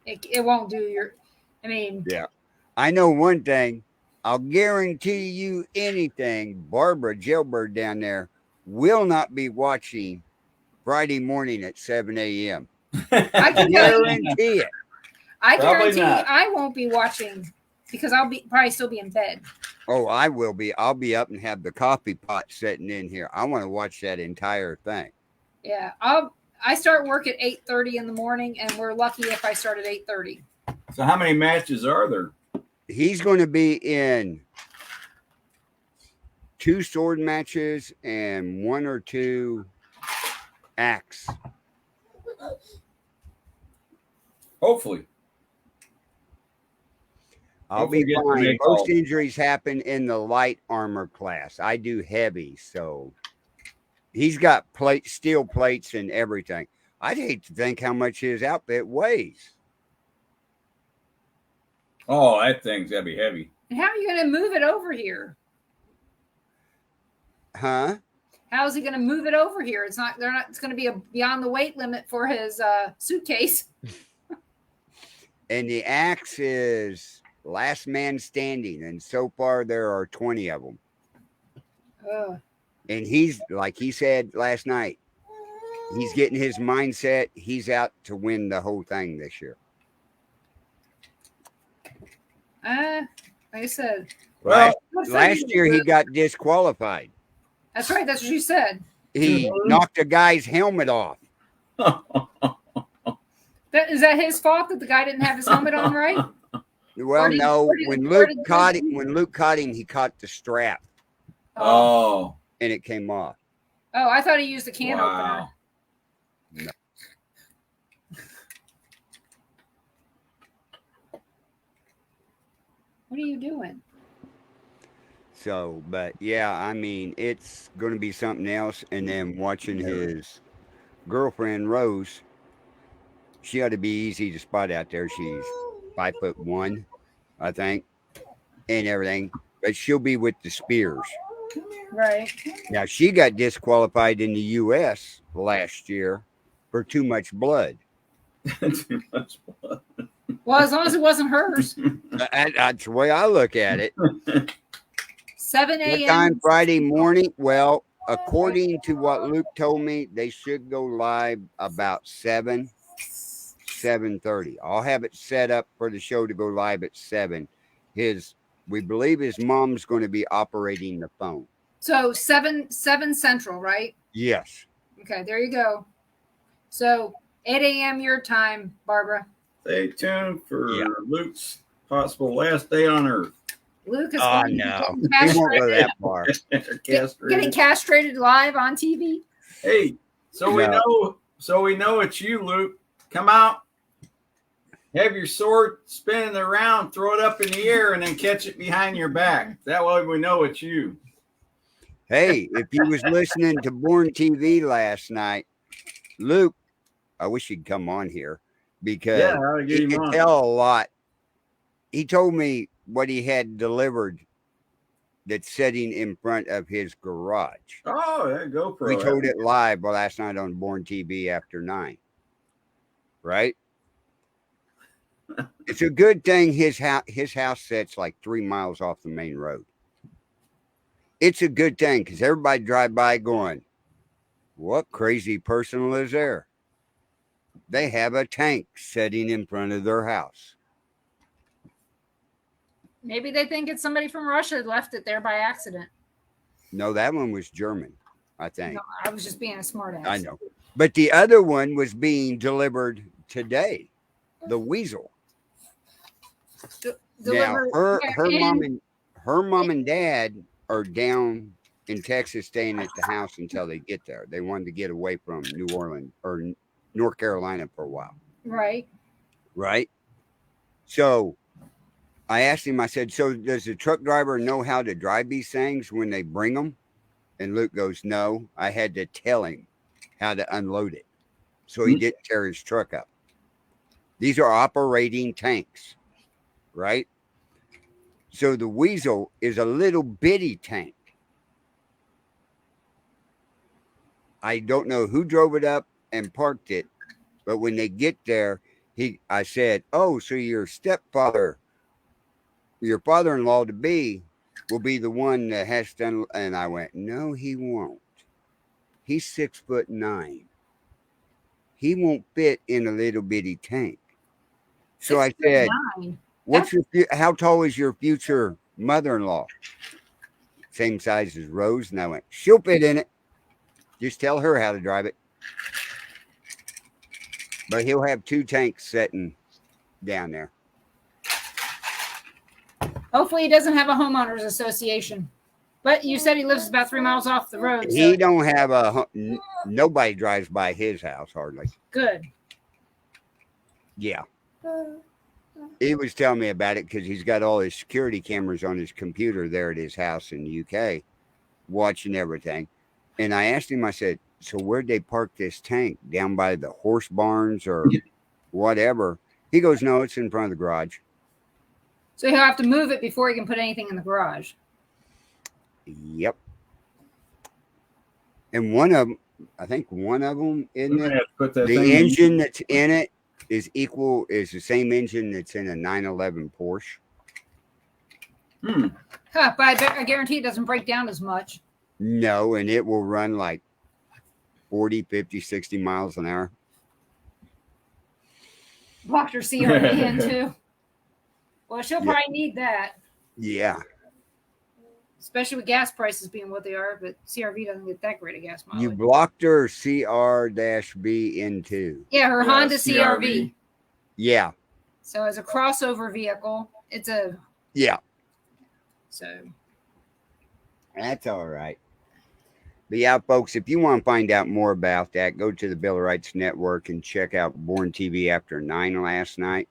it won't do your. I mean,
Yeah. I know one thing. I'll guarantee you anything. Barbara Jailbird down there will not be watching Friday morning at 7 a.m.
I can tell you,
Guarantee it.
I
Probably
guarantee
not.
I won't be watching because I'll be probably still be in bed.
Oh, I will be. I'll be up and have the coffee pot sitting in here. I want to watch that entire thing.
Yeah, I start work at 8:30 in the morning, and we're lucky if I start at 8:30.
So how many matches are there?
He's going to be in 2 sword matches and 1 or 2 axe.
Hopefully.
I'll
Hopefully
be
get to
fine.
make all-
Most injuries happen in the light armor class. I do heavy, so he's got steel plates and everything. I'd hate to think how much his outfit weighs.
Oh, that thing's gotta be heavy.
And how are you going to move it over here?
Huh?
How is he going to move it over here? It's not. They're not. It's going to be beyond the weight limit for his suitcase.
And the axe is last man standing, and so far there are 20 of them.
Ugh.
And he's, like he said last night, he's getting his mindset. He's out to win the whole thing this year.
Like I said,
Well,
Last year he got disqualified.
that's right. That's what you said.
He knocked a guy's helmet off.
Is that his fault that the guy didn't have his helmet on right?
Well,
Or did-
no.
or did-
When
or
Luke
did-
caught him, he caught the strap
oh,
and it came off.
Oh, I thought he used a can opener.
wow.
What are you doing?
So, but yeah, I mean, it's going to be something else. And then watching his girlfriend Rose, she ought to be easy to spot out there. She's 5'1", I think, and everything. But she'll be with the Spears.
Right.
Now she got disqualified in the U.S. last year for too much blood.
Too much blood.
Well, as long as it wasn't hers.
That's the way I look at it.
7
What
a.m.
time Friday morning? Well, according to what Luke told me, they should go live about 7:30. I'll have it set up for the show to go live at 7. We believe his mom's going to be operating the phone.
So 7 Central, right?
Yes.
Okay, there you go. So 8 a.m. your time, Barbara.
Stay tuned for Luke's possible last day on Earth.
Luke is
Oh,
going
no.
to
He
be
won't go
castrated.
that far.
Getting castrated live on TV.
Hey, so we know it's you, Luke. Come out, have your sword spinning around, throw it up in the air, and then catch it behind your back. That way we know it's you.
Hey, if you was listening to Born TV last night, Luke, I wish he'd come on here because
I'll get
he
him
could
on.
tell a lot. He told me what he had delivered that's sitting in front of his garage.
Oh, that GoPro.
We told it live last night on Born TV after 9. Right? It's a good thing his house sits like 3 miles off the main road. It's a good thing because everybody drive by going, what crazy person lives there? They have a tank sitting in front of their house.
Maybe they think it's somebody from Russia left it there by accident.
No, that one was German, I think.
No, I was just being a smartass.
I know. But the other one was being delivered today. The weasel. Now, her mom and dad are down in Texas staying at the house until they get there. They wanted to get away from New Orleans or North Carolina for a while.
Right.
Right. So I asked him, I said, so does the truck driver know how to drive these things when they bring them? And Luke goes, no, I had to tell him how to unload it. So he didn't tear his truck up. These are operating tanks, right? So the weasel is a little bitty tank. I don't know who drove it up and parked it, but when they get there, I said, oh, so your stepfather, your father-in-law to be, will be the one that has done. And I went, no, he won't. He's 6'9". He won't fit in a little bitty tank. So I said, how tall is your future mother-in-law? Same size as Rose. And I went, she'll fit in it. Just tell her how to drive it. But he'll have 2 tanks sitting down there.
Hopefully he doesn't have a homeowners association. But you said he lives about 3 miles off the road.
He don't have nobody drives by his house hardly.
Good.
Yeah. He was telling me about it because he's got all his security cameras on his computer there at his house in the UK, watching everything. And I asked him, I said, so where'd they park this tank? Down by the horse barns or whatever? He goes, no, it's in front of the garage.
So he'll have to move it before he can put anything in the garage.
Yep. And one of them, I think one of them, isn't it? The engine that's in it is the same engine that's in a 911 Porsche.
Huh, but I guarantee it doesn't break down as much.
No, and it will run like 40, 50, 60 miles an hour.
Locked her CRV in too. Well, she'll probably need that.
Yeah.
Especially with gas prices being what they are, but CRV doesn't get that great of gas mileage.
You blocked her CR-B into.
Yeah, her Honda CRV.
Yeah.
So as a crossover vehicle, it's a...
Yeah.
So...
That's all right. But yeah, folks, if you want to find out more about that, go to the Bill of Rights Network and check out Born TV after 9 last night.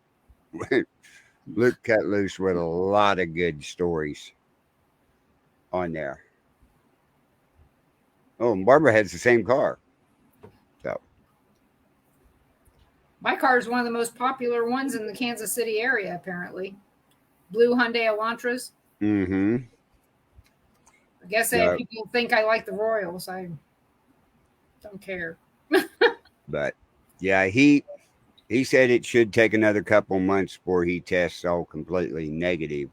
Luke cut loose with a lot of good stories. on there. Oh, and Barbara has the same car. So
My car is one of the most popular ones in the Kansas City area, apparently. Blue Hyundai Elantras.
mm-hmm.
I guess
Yeah.
people think I like the Royals. I don't care.
But yeah, he said it should take another couple months before he tests all completely negative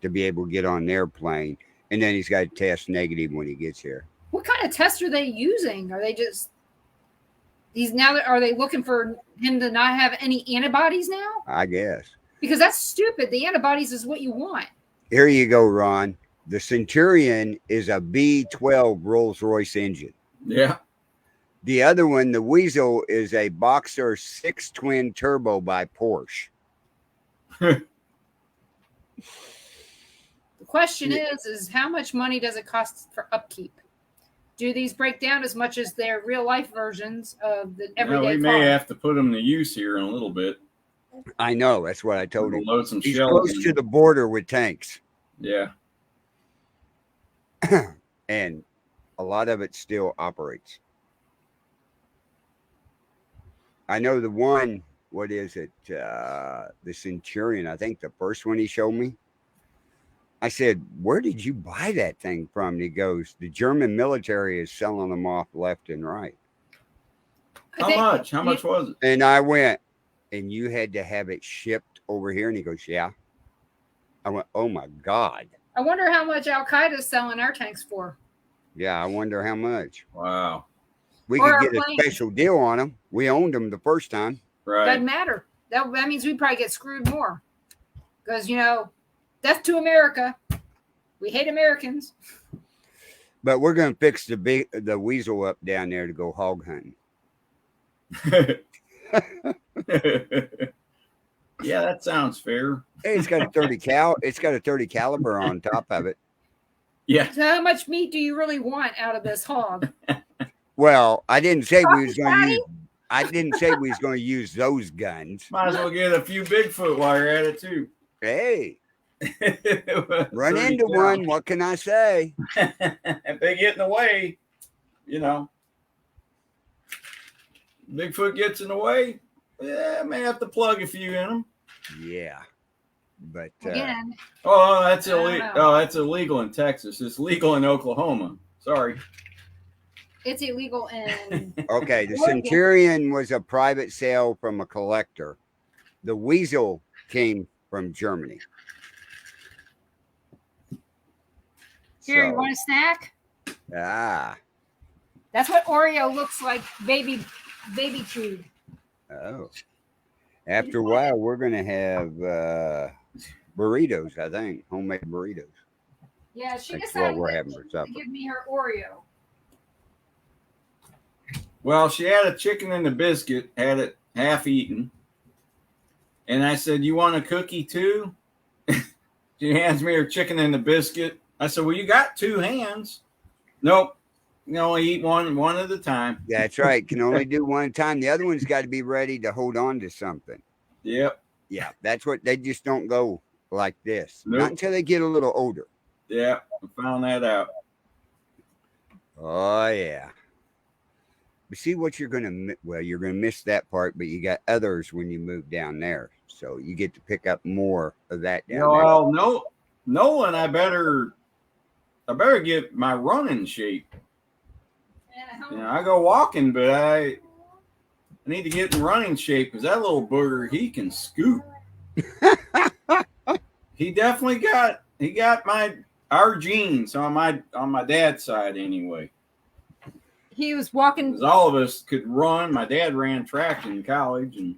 to be able to get on their plane. And then he's got to test negative when he gets here.
What kind of tests are they using? Are they just are they looking for him to not have any antibodies now?
I guess.
Because that's stupid. The antibodies is what you want.
Here you go, Ron. The Centurion is a B12 Rolls-Royce engine.
Yeah.
The other one, the Weasel, is a Boxer 6 twin turbo by Porsche.
The question is how much money does it cost for upkeep? Do these break down as much as their real life versions of the everyday
We
car?
may have to put them to use here in a little bit.
I know. That's what I told
We'll
him.
load some
He's
shells
close
in.
to the border with tanks.
Yeah.
And a lot of it still operates. I know the one, what is it? The Centurion, I think the first one he showed me. I said, where did you buy that thing from? And he goes, the German military is selling them off left and right.
How much? How much was it?
And I went, and you had to have it shipped over here? And he goes, yeah. I went, oh my God.
I wonder how much Al Qaeda is selling our tanks for.
Yeah, I wonder how much.
Wow.
We
Or
could
our
get a
planes.
special deal on them. We owned them the first time.
Right.
Doesn't matter. That means we probably get screwed more. Because, death to America. We hate Americans.
But we're going to fix the Weasel up down there to go hog hunting.
Yeah, that sounds fair.
Hey, it's got a 30 caliber on top of it.
Yeah.
So how much meat do you really want out of this hog?
Well, I didn't say we was
Sausage
going to
patty?
use. I didn't say we was going to use those guns.
Might as well get a few Bigfoot while you're at it too.
Hey, run
30
into
pounds.
one. What can I say?
If they get in the way, Bigfoot gets in the way, I may have to plug a few in them.
Yeah, but
Again,
Oh, that's
I don't
illegal.
know.
Oh, that's illegal in Texas. It's legal in Oklahoma. Sorry.
it's illegal in
okay. The Centurion was a private sale from a collector. The Weasel came from Germany.
here. You
So,
want a snack? That's what Oreo looks like. Baby food.
Oh. After a while, we're going to have burritos, I think. Homemade burritos.
Yeah, she
That's
decided
what we're
that
having
she
for
was
supper.
gonna give me her Oreo.
Well, she had a chicken and a biscuit, had it half eaten. And I said, you want a cookie too? She hands me her chicken and the biscuit. I said, well, you got two hands. Nope. You can only eat one at a time.
That's right. Can only do one at a time. The other one's got to be ready to hold on to something.
Yep.
Yeah, that's what they just don't go like this.
Nope.
Not until they get a little older.
Yeah. I found that out.
Oh, yeah. But see what you're going to, you're going to miss that part, but you got others when you move down there. So you get to pick up more of that down there.
Well, no, Nolan, I better get my running shape. I go walking, but I need to get in running shape because that little booger, he can scoot. He definitely got our genes on my dad's side anyway.
He was walking.
Because all of us could run. My dad ran track in college, and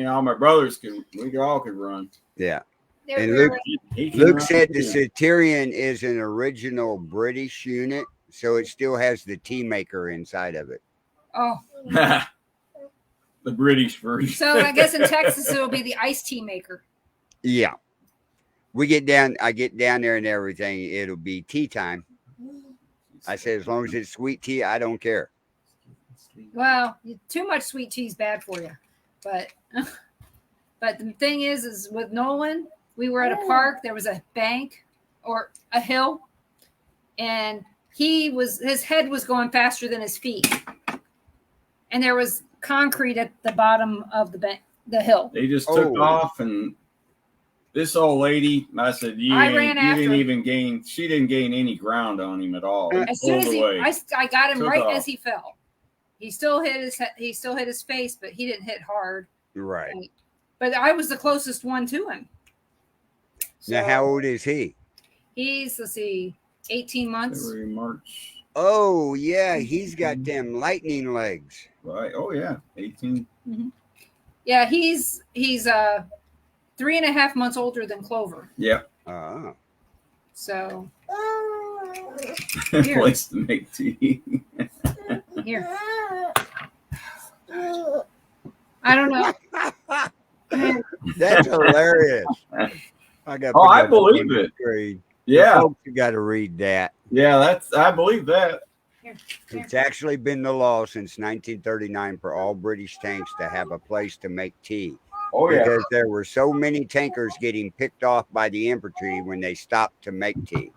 all my brothers we all could run.
Yeah.
They're
And
very-
Luke
Luke
said the Centurion is an original British unit, so it still has the tea maker inside of it.
oh,
the British version.
so I guess in Texas it'll be the iced tea maker.
Yeah. I get down there and everything, it'll be tea time. I said, as long as it's sweet tea, I don't care.
Well, too much sweet tea is bad for you, but the thing is with Nolan, we were at a park. There was a bank or a hill, and his head was going faster than his feet, and there was concrete at the bottom of the hill.
They just took off, and this old lady, I said, she didn't gain any ground on him at all.
As soon as I got him right as he fell. He still hit his face, but he didn't hit hard.
Right.
But I was the closest one to him. So,
now, how old is he?
He's 18 months.
February, March.
Oh yeah, he's got them lightning legs.
Right. Oh yeah, 18.
Mm-hmm. Yeah, he's 3.5 months older than Clover.
Yeah.
Oh.
So.
Place to make tea.
Here. I don't know.
That's hilarious.
I believe it.
Grade.
Yeah.
Folks, you got to read that.
Yeah, I believe that.
Here.
It's actually been the law since 1939 for all British tanks to have a place to make tea.
Oh yeah.
Because there were so many tankers getting picked off by the infantry when they stopped to make tea.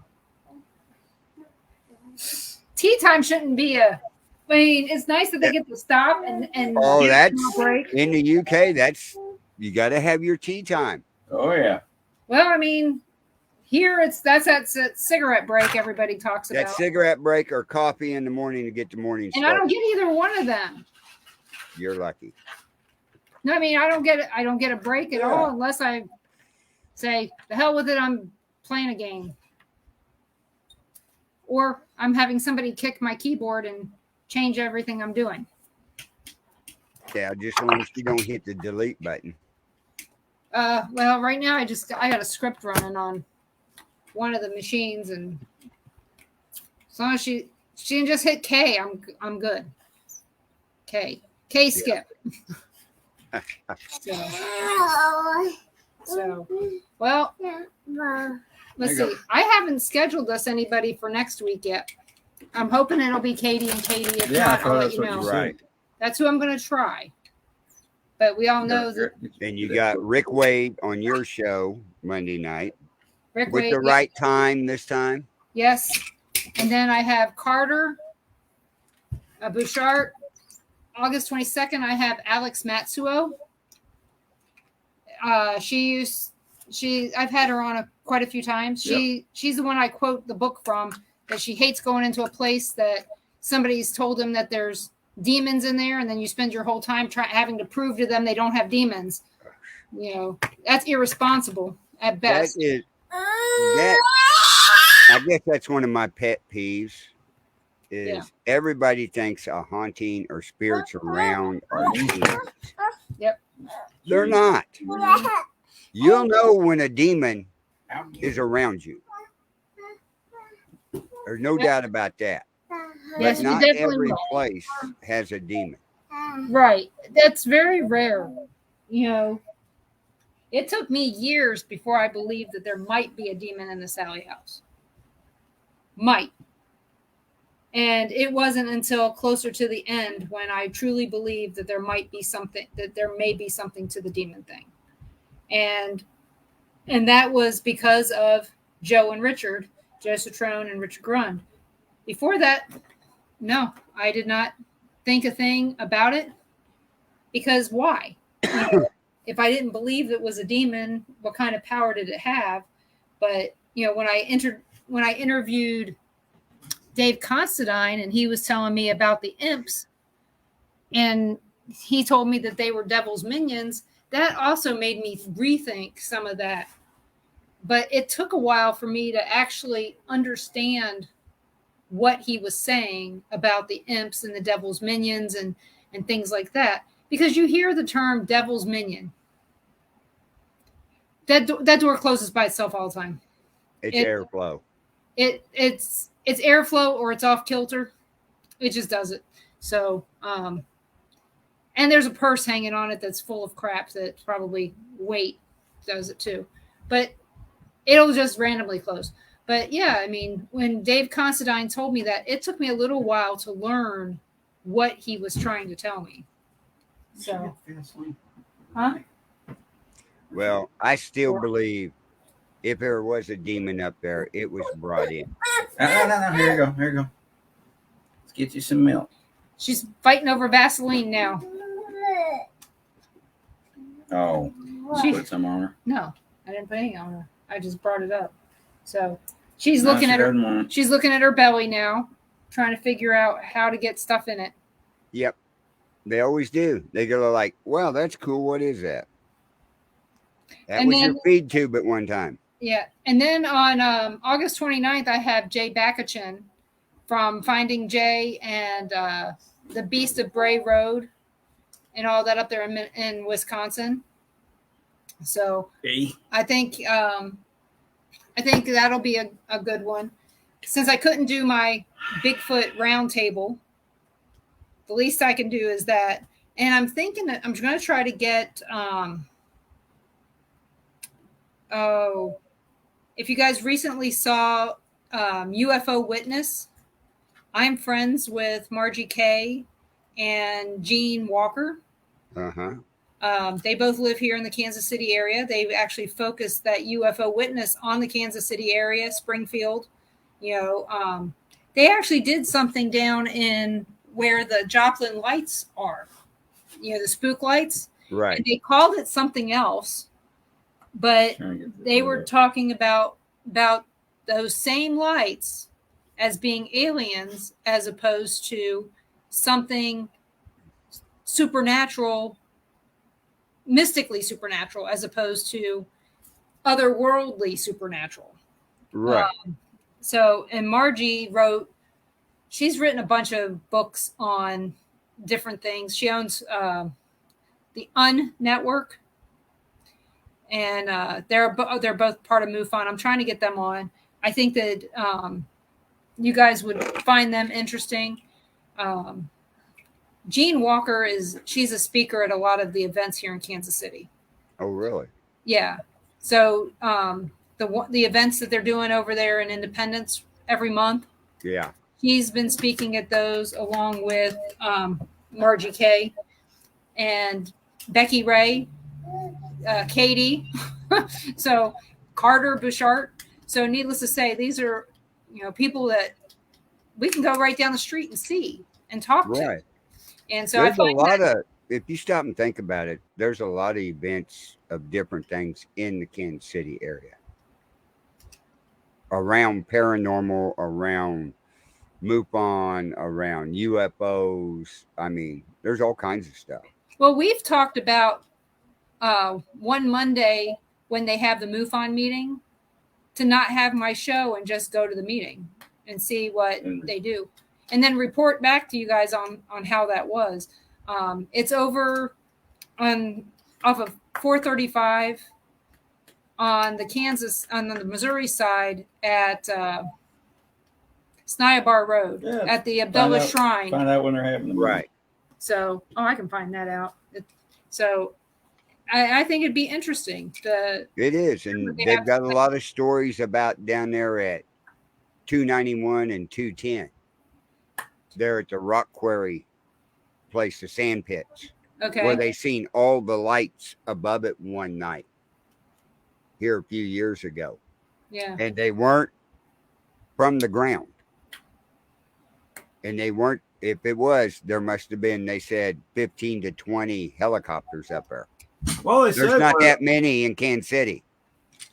Tea time shouldn't be I mean, it's nice that they get to stop and
that's
break.
In the UK. You got to have your tea time.
Oh yeah.
Well, I mean, here that's that cigarette break everybody talks about.
That cigarette break or coffee in the morning to get the morning
and
started.
I don't get either one of them.
You're lucky.
No, I mean, I don't get a break at all unless I say, the hell with it, I'm playing a game. Or I'm having somebody kick my keyboard and change everything I'm doing.
Yeah, just as long as you don't hit the delete button.
Well, right now I got a script running on one of the machines, and as long as she can just hit K, I'm good. K skip. So, well, let's see. I haven't scheduled us anybody for next week yet. I'm hoping it'll be Katie and Katie. If not, I'll let you know.
Right.
That's who I'm going to try. But we all know that.
And you got Rick Wade on your show Monday night.
Rick
with
Wade,
the right time this time.
Yes. And then I have Carter, Bouchard. August 22nd, I have Alex Matsuo. I've had her on quite a few times. She's the one I quote the book from, that she hates going into a place that somebody's told them that there's demons in there, and then you spend your whole time having to prove to them they don't have demons. You know, that's irresponsible at best.
I guess that's one of my pet peeves. Everybody thinks a haunting or spirits around are demons.
Yep.
They're not. You'll know when a demon is around you. There's no doubt about that.
Yes,
but not every place has a demon.
Right. That's very rare. You know, it took me years before I believed that there might be a demon in the Sally house. Might. And it wasn't until closer to the end when I truly believed that there may be something to the demon thing. And that was because of Joe and Richard, Joe Citrone and Richard Grund. Before that, no, I did not think a thing about it, because why? If I didn't believe it was a demon, what kind of power did it have? But, you know, when I interviewed Dave Considine, and he was telling me about the imps, and he told me that they were devil's minions, that also made me rethink some of that. But it took a while for me to actually understand what he was saying about the imps and the devil's minions and things like that. Because you hear the term devil's minion. That door closes by itself all the time.
It's airflow.
It's airflow, or it's off kilter. It just does it. So, and there's a purse hanging on it that's full of crap that probably weight does it too. But it'll just randomly close. But yeah, I mean, when Dave Considine told me that, it took me a little while to learn what he was trying to tell me. So, huh?
Well, I still believe if there was a demon up there, it was brought in.
No. Here you go. Here you go. Let's get you some milk.
She's fighting over Vaseline now.
Oh,
She,
put some on her.
no, I didn't put anything on her. I just brought it up. So she's
No,
looking
she
at her.
doesn't want it.
She's looking at her belly now, trying to figure out how to get stuff in it.
Yep. They always do. They go like, "Well, that's cool. What is that?" That
And
was
then-
your feed tube at one time.
Yeah. And then on August 29th, I have Jay Bakachin from Finding Jay and the Beast of Bray Road and all that up there in Wisconsin. So
Hey.
I think that'll be a good one. Since I couldn't do my Bigfoot roundtable, the least I can do is that. And I'm thinking that I'm going to try to get if you guys recently saw UFO Witness, I'm friends with Margie Kay and Gene Walker. They both live here in the Kansas City area. They actually focused that UFO Witness on the Kansas City area, Springfield. They actually did something down in where the Joplin lights are, the spook lights.
Right.
And they called it something else, but they were talking about those same lights as being aliens as opposed to something supernatural, mystically supernatural, as opposed to otherworldly supernatural.
Right.
And Margie she's written a bunch of books on different things. She owns the Network, and they're both part of MUFON. I'm trying to get them on. I think that you guys would find them interesting. Jean Walker she's a speaker at a lot of the events here in Kansas City.
Oh, really?
Yeah. So the events that they're doing over there in Independence every month.
Yeah.
He's been speaking at those along with Margie Kay and Becky Ray, Katie, so Carter Bouchard. So needless to say, these are people that we can go right down the street and see and talk to. And so
there's a lot of, if you stop and think about it, there's a lot of events of different things in the Kansas City area around paranormal, around MUFON, around UFOs. I mean, there's all kinds of stuff.
Well, we've talked about one Monday when they have the MUFON meeting to not have my show and just go to the meeting and see what they do, and then report back to you guys on how that was. It's over off of 435 on the Missouri side at Snyabar Road at the Abdullah Shrine.
Find out when they're having the meeting.
Right.
So, I can find that out. So, I think it'd be interesting.
It is, and they've got a lot of stories about down there at 291 and 210. They're at the rock quarry place, the sand pits, where they seen all the lights above it one night here a few years ago.
Yeah.
And they weren't from the ground. And they weren't, if it was, there must have been, they said 15 to 20 helicopters up there.
Well,
there's not that many in Kansas City.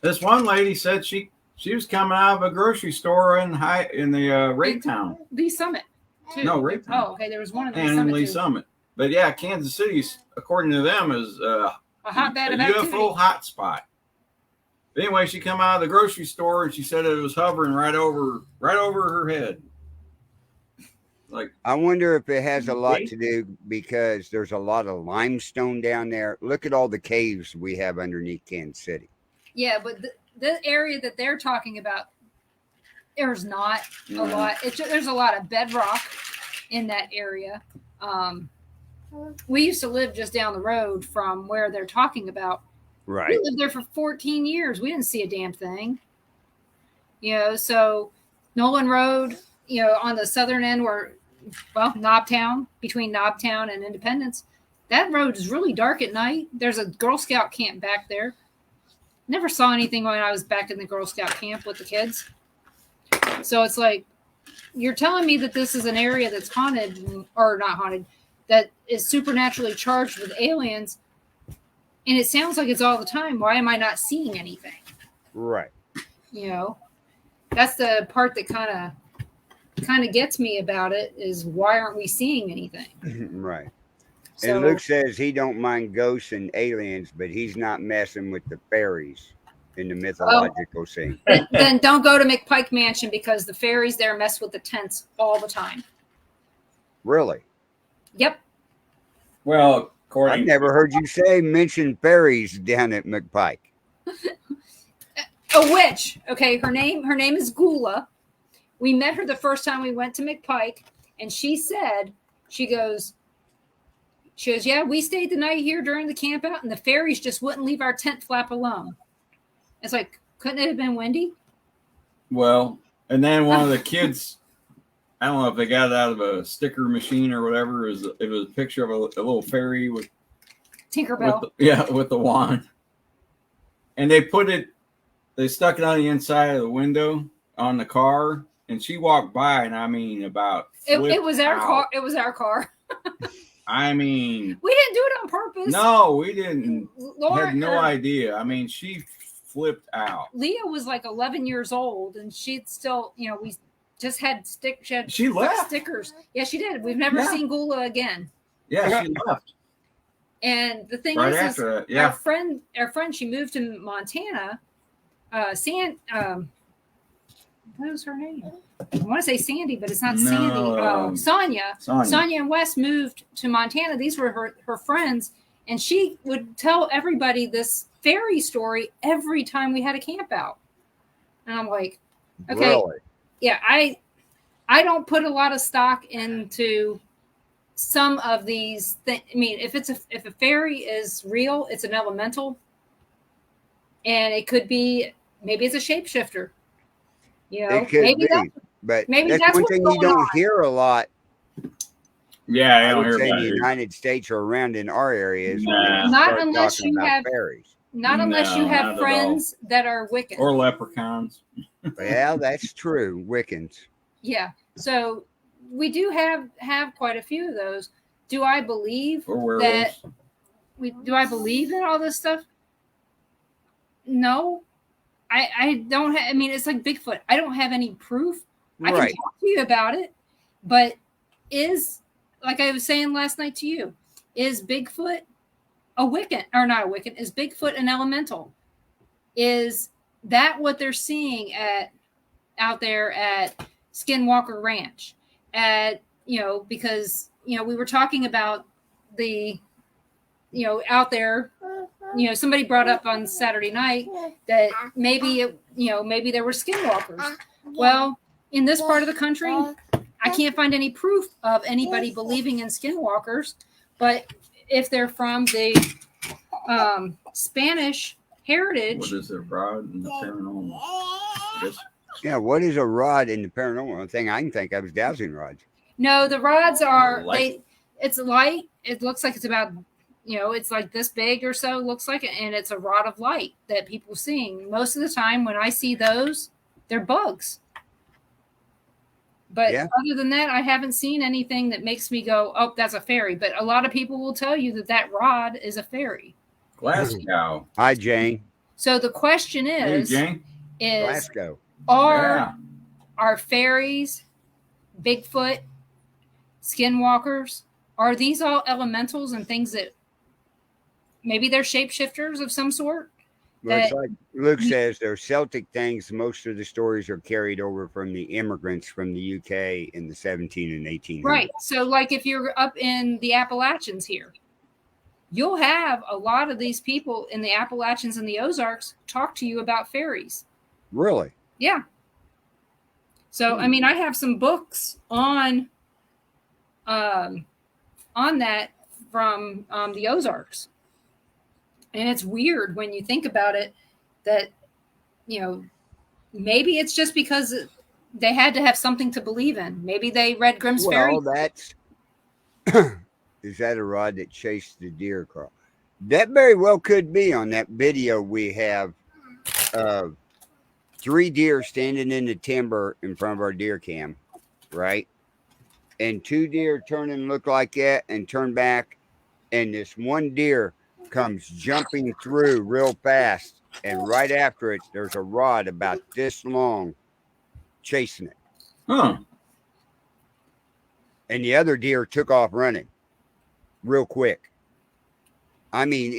This one lady said she was coming out of a grocery store in the Raytown.
Lee Summit, too.
No, Raytown.
Oh, okay. There was one in Lee
and
Summit.
Lee Summit. But yeah, Kansas City's, according to them, is
a hotbed of
UFO hotspot. Anyway, she come out of the grocery store and she said it was hovering right over her head. Like,
I wonder if it has a lot to do because there's a lot of limestone down there. Look at all the caves we have underneath Kansas City.
Yeah, but the area that they're talking about, there's not a lot. There's a lot of bedrock in that area. We used to live just down the road from where they're talking about.
Right.
We lived there for 14 years. We didn't see a damn thing. So Nolan Road, on the southern end Knobtown, between Knobtown and Independence, that road is really dark at night. There's a Girl Scout camp back there. Never saw anything when I was back in the Girl Scout camp with the kids. So it's like, you're telling me that this is an area that's haunted, or not haunted, that is supernaturally charged with aliens, and it sounds like it's all the time. Why am I not seeing anything?
Right.
You know, that's the part that kind of gets me about it, is why aren't we seeing anything?
Right.
So,
And Luke says he don't mind ghosts and aliens, but he's not messing with the fairies in the mythological scene.
then don't go to McPike Mansion, because the fairies there mess with the tents all the time.
Really?
Yep.
Well,
I've
according
never heard you mention fairies down at McPike.
A witch. Okay, her name is Gula. We met her the first time we went to McPike, and she goes, yeah, we stayed the night here during the camp out, and the fairies just wouldn't leave our tent flap alone. It's like, couldn't it have been windy?
Well, and then one of the kids, I don't know if they got it out of a sticker machine or whatever, it was a picture of a little fairy with
Tinkerbell.
with the wand. And they stuck it on the inside of the window on the car, and she walked by, and I mean, about
it was our
out.
car. It was our car.
I mean,
we didn't do it on purpose.
no, we didn't.
Laura,
Had no idea. I mean, she flipped out.
Leah was like 11 years old, and she'd still, we just had
She left.
stickers. Yeah, she did. We've never seen Gula again.
Yeah, she left.
And the thing
Right
is
after that, yeah.
our friend, she moved to Montana. What was her name? I want to say Sandy, but it's not
No,
Sandy.
Sonia.
Sonia and Wes moved to Montana. These were her friends, and she would tell everybody this fairy story every time we had a camp out. And I'm like, okay,
Really?
yeah, I don't put a lot of stock into some of these things. I mean, if a fairy is real, it's an elemental, and it could be, maybe it's a shapeshifter.
It could
maybe
be. But
maybe
that's
that's
one
what's
thing you
going
don't
on.
hear a lot.
Yeah, I
I
don't
would
hear
say in
about
the
it.
United States or around in our areas.
Nah.
Not unless you have
fairies.
Not unless you
No,
have
not at
friends that are Wiccan.
Or leprechauns.
Well, that's true. Wiccans.
Yeah. So we do have quite a few of those. Do I believe
Or werewolves.
do I believe in all this stuff? No. I don't I mean, it's like Bigfoot. I don't have any proof. I can
Right.
talk to you about it, but like I was saying last night to you, is Bigfoot a Wiccan, or not a Wiccan? Is Bigfoot an elemental? Is that what they're seeing out there at Skinwalker Ranch? Because we were talking about the out there. Somebody brought up on Saturday night that maybe there were skinwalkers. Well, in this part of the country, I can't find any proof of anybody believing in skinwalkers. But if they're from the Spanish heritage,
What is it, Rod? And the paranormal? I guess.
Yeah, what is a rod in the paranormal? The thing I can think of is dowsing rods.
no, the rods are
Light.
it's light. It looks like it's about it's like this big or so, looks like it, and it's a rod of light that people seeing. Most of the time when I see those, they're bugs. But other than that, I haven't seen anything that makes me go, oh, that's a fairy. But a lot of people will tell you that rod is a fairy.
Glasgow.
Hi, Jane.
So the question
Hey,
is,
Jane.
Glasgow.
are fairies, Bigfoot, skinwalkers, are these all elementals and things that maybe they're shapeshifters of some sort?
Well, it's like Luke says, they're Celtic things. Most of the stories are carried over from the immigrants from the UK in the 17 and 1800s.
Right. So like if you're up in the Appalachians here, you'll have a lot of these people in the Appalachians and the Ozarks talk to you about fairies.
Really?
Yeah. So, I mean, I have some books on that from the Ozarks. And it's weird when you think about it that, maybe it's just because they had to have something to believe in. Maybe they read Grimm's Fairy.
Well, that's is that a rod that chased the deer across? That very well could be on that video we have 3 deer standing in the timber in front of our deer cam, right? And 2 deer turn and look like that and turn back, and this one deer comes jumping through real fast, and right after it, there's a rod about this long chasing it.
Huh.
And the other deer took off running real quick. I mean,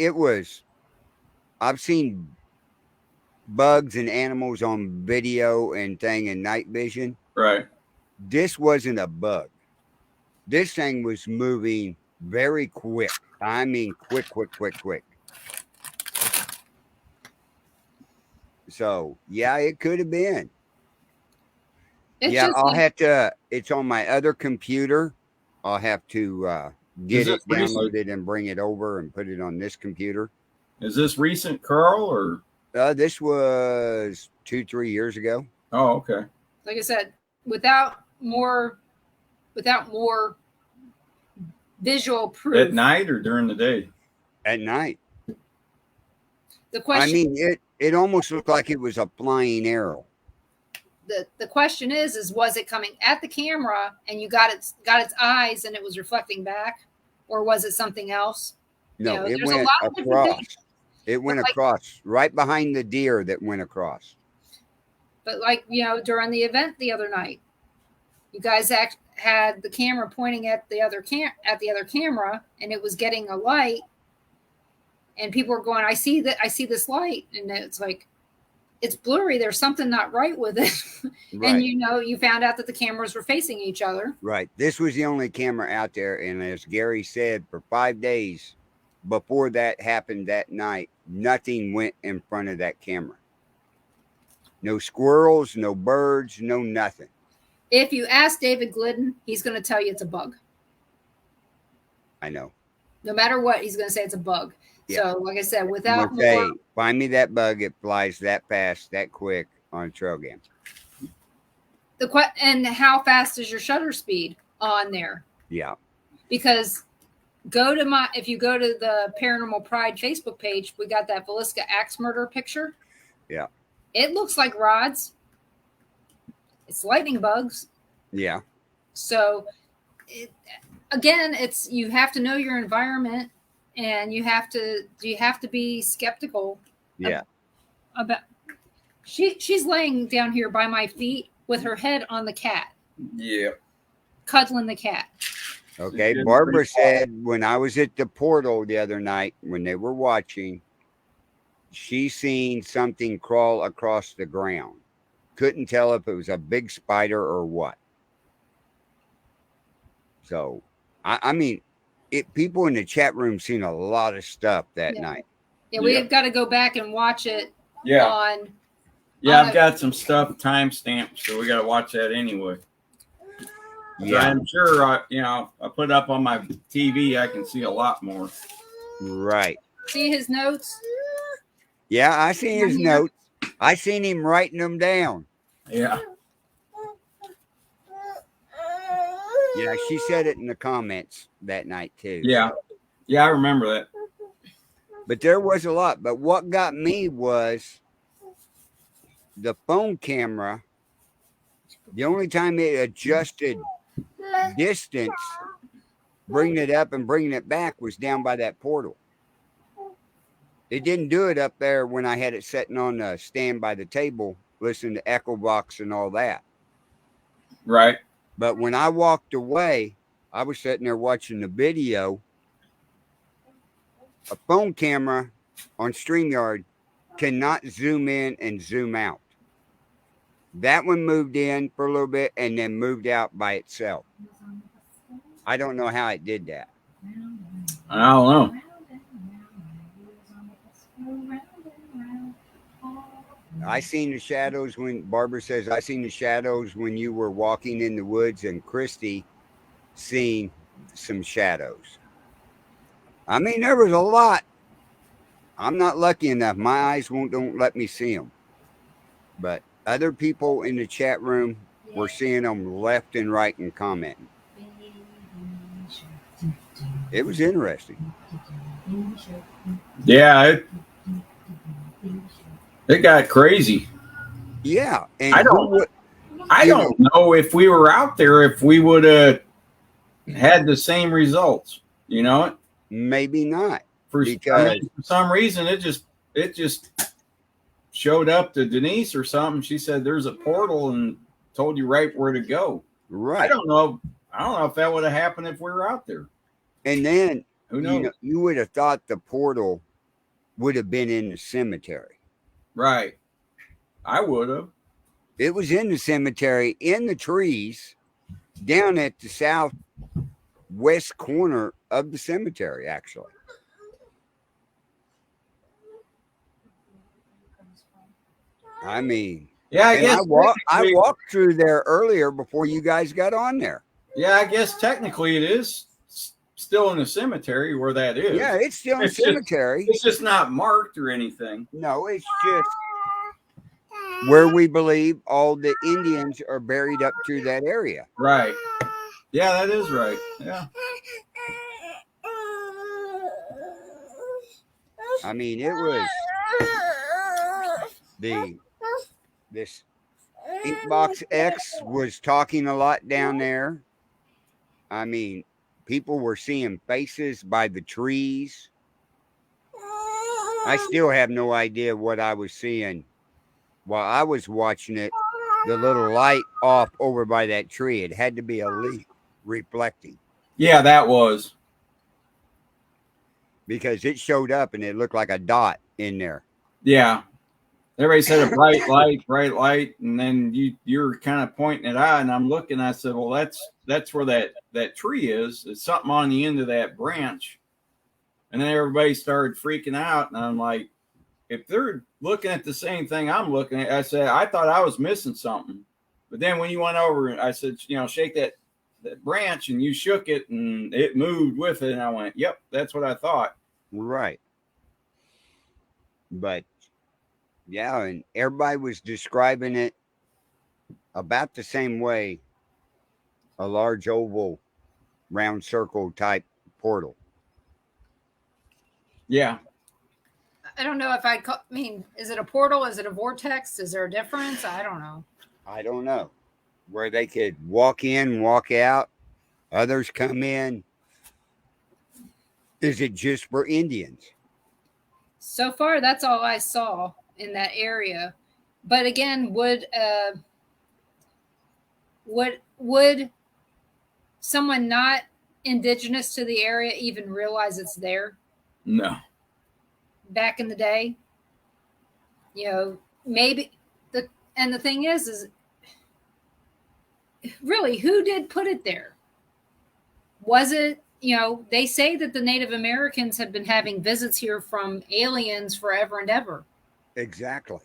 I've seen bugs and animals on video and thing in night vision.
Right.
This wasn't a bug. This thing was moving very quick. I mean, quick. So, yeah, it could have been.
It's
Yeah,
just
I'll
like,
have to. It's on my other computer. I'll have to get
Is
it
this recent?
downloaded and bring it over and put it on this computer.
Is this recent, Carl, or?
This was 2-3 years ago.
Oh, okay.
like I said, without more visual proof.
At night or during the day?
At night.
The question,
I mean, it almost looked like it was a flying arrow.
the question is was it coming at the camera and you got its eyes and it was reflecting back, or was it something else?
No,
You know,
it
there's a
went
lot of different
across.
things.
It went
Like-
across, right behind the deer that went across.
But like, during the event the other night, you guys had the camera pointing at the other camera, and it was getting a light, and people were going, I see this light, and it's like, it's blurry. There's something not right with it.
Right.
And you found out that the cameras were facing each other.
Right. This was the only camera out there. And as Gary said, for 5 days before that happened that night, nothing went in front of that camera. No squirrels, no birds, no nothing.
If you ask David Glidden, he's going to tell you it's a bug.
I know.
No matter what, he's going to say it's a bug.
Yeah.
So, like I said,
I'm
without
gonna say,
more,
find me that bug. It flies that fast, that quick on trail game.
and how fast is your shutter speed on there?
Yeah.
Because if you go to the Paranormal Pride Facebook page, we got that Velisca axe murder picture.
Yeah.
It looks like rods. It's lightning bugs.
Yeah.
So, you have to know your environment, and you have to be skeptical.
Yeah.
About she's laying down here by my feet with her head on the cat,
Yeah.
cuddling the cat.
Okay.
Good.
Barbara said when I was at the portal the other night when they were watching, she seen something crawl across the ground. Couldn't tell if it was a big spider or what. So, I mean, people in the chat room seen a lot of stuff that night.
Yeah, we've got to go back and watch it
Yeah.
on.
Yeah, I've got some stuff timestamped, so we got to watch that anyway.
Yeah.
I'm sure, I put up on my TV, I can see a lot more.
Right.
See his notes?
Yeah, I seen his notes. I seen him writing them down.
Yeah.
Yeah, she said it in the comments that night too.
Yeah. Yeah, I remember that.
But there was a lot. But what got me was the phone camera. The only time it adjusted distance, bringing it up and bringing it back, was down by that portal. It didn't do it up there when I had it sitting on the stand by the table, listening to Echo Box and all that.
Right.
But when I walked away, I was sitting there watching the video. A phone camera on StreamYard cannot zoom in and zoom out. That one moved in for a little bit and then moved out by itself. I don't know how it did that.
I don't know.
I seen the shadows when Barbara says I seen the shadows when you were walking in the woods, and Christy seen some shadows. I mean, there was a lot. I'm not lucky enough. My eyes don't let me see them. But other people in the chat room were seeing them left and right and commenting. It was interesting.
Yeah, it got crazy.
Yeah, and
I
who
don't.
would,
I
you
don't know if we were out there if we would have had the same results. You know,
maybe not,
for
because
for some reason it just showed up to Denise or something. She said there's a portal and told you right where to go. I
right.
don't know. I don't know if that would have happened if we were out there.
And then
Who knows?
you would have thought the portal would have been in the cemetery.
Right. I would have.
It was in the cemetery, in the trees, down at the southwest corner of the cemetery, actually. I mean,
Yeah, I
and
guess.
I walked through there earlier before you guys got on there.
Yeah, I guess technically it is still in the cemetery where that is.
Yeah, it's still in the
It's just-
cemetery.
It's just not marked or anything.
No, it's just where we believe all the Indians are buried up through that area.
Right. Yeah, that is right. Yeah.
I mean, it was this Inkbox X was talking a lot down there. I mean, people were seeing faces by the trees. I still have no idea what I was seeing while I was watching it. The little light off over by that tree. It had to be a leaf reflecting,
Yeah, that was.
because it showed up and it looked like a dot in there.
Yeah. Everybody said a bright light, and then you're kind of pointing it out, and I'm looking. I said, "Well, that's where that tree is. It's something on the end of that branch." And then everybody started freaking out, and I'm like, "If they're looking at the same thing I'm looking at," I said, "I thought I was missing something." But then when you went over, I said, "Shake that branch," and you shook it, and it moved with it, and I went, "Yep, that's what I thought."
Right. But yeah, and everybody was describing it about the same way, a large oval round circle type portal.
Yeah.
I don't know if I'd call, I mean, is it a portal? Is it a vortex? Is there a difference? I don't know.
I don't know. Where they could walk in, walk out, others come in. Is it just for Indians?
So far, that's all I saw in that area. But again, would someone not indigenous to the area even realize it's there
No.
back in the day? Maybe the thing is really, who did put it there? Was it, they say that the Native Americans have been having visits here from aliens forever and ever.
Exactly.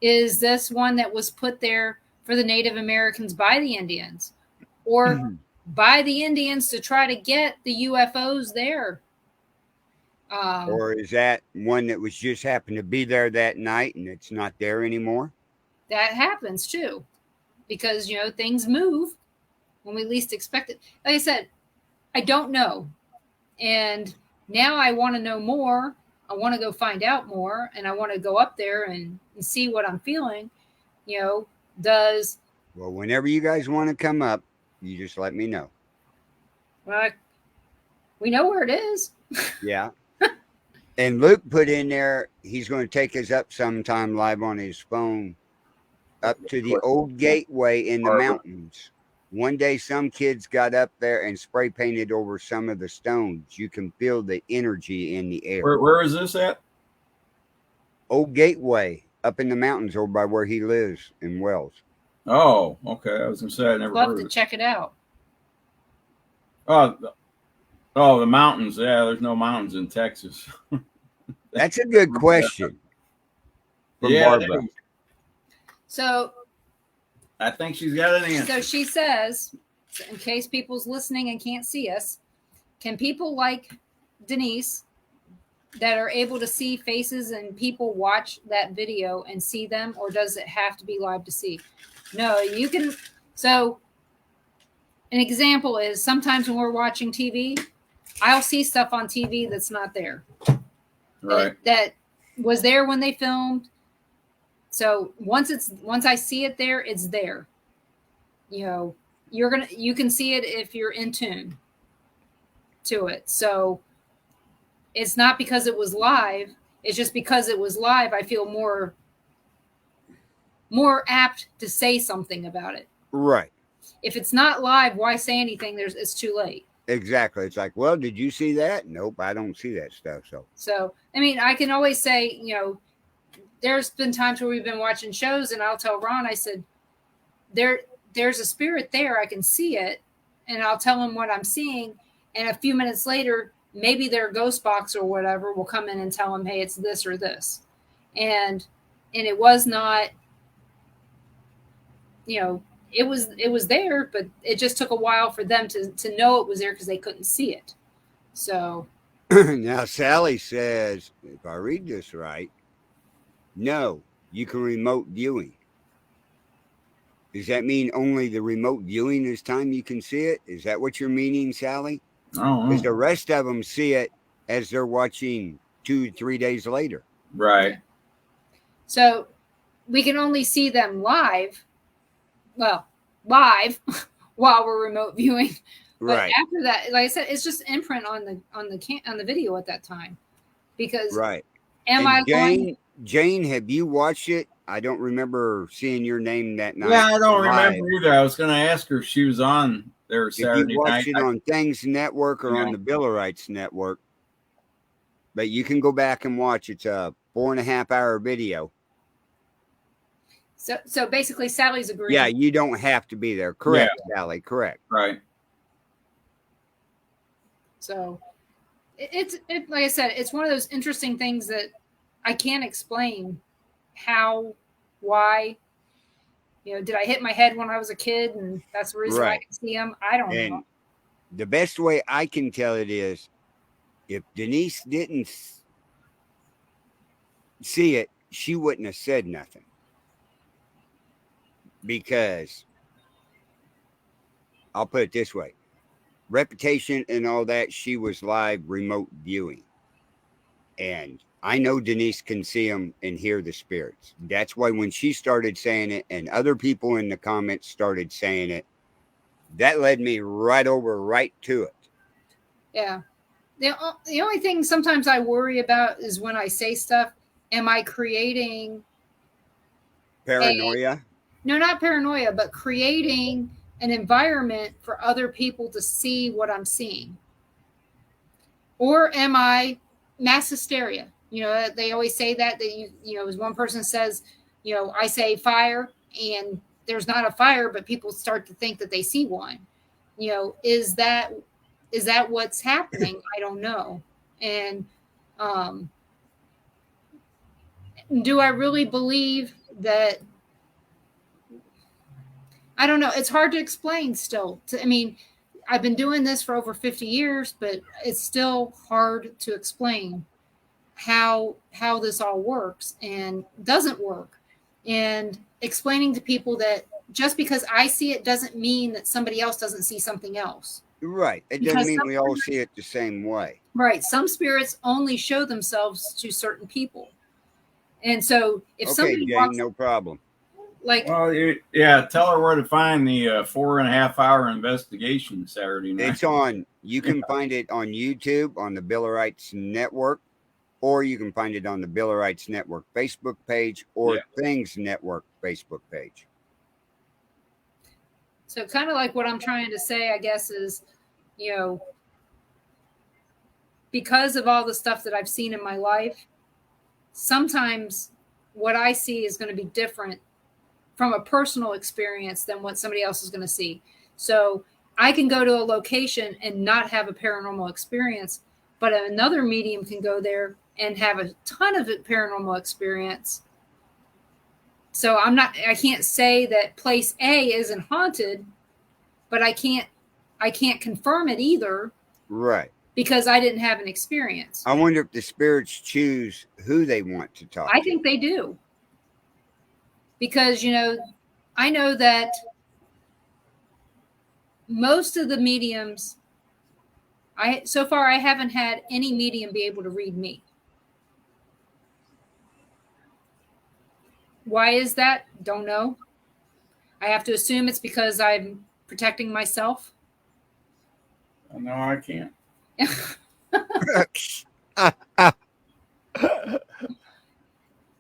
Is this one that was put there for the Native Americans by the Indians, or by the Indians to try to get the UFOs there?
Or is that one that was just happened to be there that night and it's not there anymore?
That happens too, because things move when we least expect it. Like I said, I don't know, and now I want to know more. I want to go find out more, and I want to go up there and see what I'm feeling. Well,
whenever you guys want to come up, you just let me know.
We know where it is.
Yeah. And Luke put in there, he's going to take us up sometime live on his phone up to the old gateway in the mountains. One day, some kids got up there and spray painted over some of the stones. You can feel the energy in the air.
Where is this at?
Old gateway up in the mountains over by where he lives in Wells.
Oh, okay. I was gonna say I never
Love
heard
to
of it.
check it out.
Oh, the mountains. Yeah, there's no mountains in Texas.
That's a good question. From Barbara.
So
I think she's got an answer.
So she says, in case people's listening and can't see us, can people like Denise that are able to see faces and people watch that video and see them, or does it have to be live to see? No, you can. So an example is sometimes when we're watching TV, I'll see stuff on TV that's not there.
Right.
That was there when they filmed. So once I see it there, it's there. You know, you can see it if you're in tune to it. So it's not because it was live. It's just because it was live, I feel more apt to say something about it.
Right.
If it's not live, why say anything? It's too late.
Exactly. It's like, well, did you see that? Nope, I don't see that stuff.
So, I mean, I can always say, you know, there's been times where we've been watching shows and I'll tell Ron, I said, there's a spirit there. I can see it. And I'll tell him what I'm seeing. And a few minutes later, maybe their ghost box or whatever will come in and tell him, hey, it's this or this. And it was not, you know, it was there, but it just took a while for them to know it was there because they couldn't see it. So
Now, Sally says, if I read this right, no, you can remote viewing. Does that mean only the remote viewing is time you can see it? Is that what you're meaning, Sally?
Oh,
Because the rest of them see it as they're watching 2-3 days later.
right.
So we can only see them live. Well, live while we're remote viewing. But
Right.
after that, like I said, it's just imprint on the video at that time. Because
Right.
am
And
I going?
Jane, have you watched it? I don't remember seeing your name that night.
Yeah, I don't
live.
remember either. I was going to ask her if she was on there
If
Saturday
you watched
night.
it on Things Network or on the Billerites Network, but you can go back and watch. It's a 4.5-hour video.
So basically, Sally's agreeing.
Yeah, you don't have to be there. Correct, Sally. Correct.
Right.
So it's like I said, it's one of those interesting things that I can't explain how, why. You know, did I hit my head when I was a kid, and that's the reason why I can see them? I don't know.
The best way I can tell it is, if Denise didn't see it, she wouldn't have said nothing. Because I'll put it this way, reputation and all that, she was live remote viewing. And I know Denise can see them and hear the spirits. That's why when she started saying it and other people in the comments started saying it, that led me right to it.
Yeah. The only thing sometimes I worry about is when I say stuff, am I creating
Paranoia?
No, not paranoia, but creating an environment for other people to see what I'm seeing? Or am I mass hysteria? You know, they always say that you know, as one person says, you know, I say fire and there's not a fire, but people start to think that they see one. You know, is that what's happening? I don't know. And do I really believe that? I don't know. It's hard to explain still. I mean, I've been doing this for over 50 years, but it's still hard to explain how this all works and doesn't work. And explaining to people that just because I see it doesn't mean that somebody else doesn't see something else.
Right. It doesn't mean we all see it the same way.
Right. Some spirits only show themselves to certain people. And so if somebody
Jane,
walks,
no problem.
Like,
well, yeah, tell her where to find the 4.5-hour investigation Saturday night.
It's on, you can find it on YouTube on the Billerites Network, or you can find it on the Billerites Network Facebook page or Things Network Facebook page.
So kind of like what I'm trying to say, I guess, is, you know, because of all the stuff that I've seen in my life, sometimes what I see is going to be different from a personal experience than what somebody else is going to see. So I can go to a location and not have a paranormal experience, but another medium can go there and have a ton of paranormal experience. So I can't say that place A isn't haunted, but I can't confirm it either.
Right.
Because I didn't have an experience.
I wonder if the spirits choose who they want to talk to.
I think they do. Because, you know, I know that most of the mediums, so far I haven't had any medium be able to read me. Why is that? Don't know. I have to assume it's because I'm protecting myself.
No, I can't.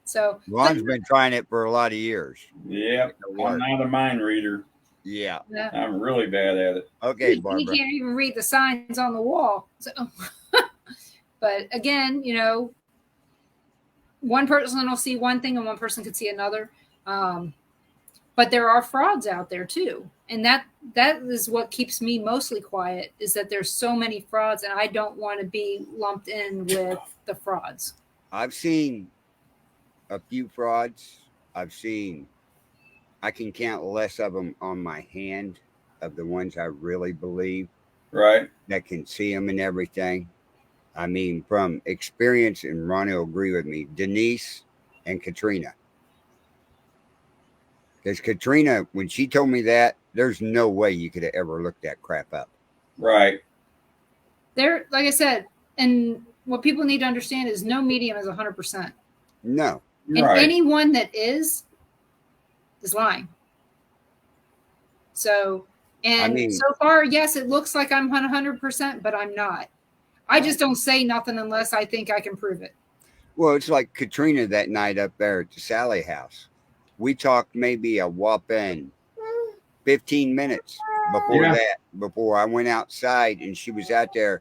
So
Ron's been trying it for a lot of years.
Yep.
It'll
I'm
work.
not a mind reader.
Yeah.
I'm really bad at it.
Okay,
he
Barbara.
can't even read the signs on the wall. So, but again, one person will see one thing and one person could see another. But there are frauds out there too, and that is what keeps me mostly quiet. Is that there's so many frauds, and I don't want to be lumped in with the frauds.
I've seen a few frauds. I can count less of them on my hand of the ones I really believe
Right.
that can see them and everything. I mean, from experience, and Ronnie will agree with me, Denise and Katrina. Because Katrina, when she told me that, there's no way you could have ever looked that crap up.
Right.
There, like I said, and what people need to understand is no medium is 100%.
No.
And
Right.
anyone that is lying. So, and so far, yes, it looks like I'm 100%, but I'm not. I just don't say nothing unless I think I can prove it.
Well, it's like Katrina that night up there at the Sally house. We talked maybe a whopping 15 minutes before I went outside, and she was out there,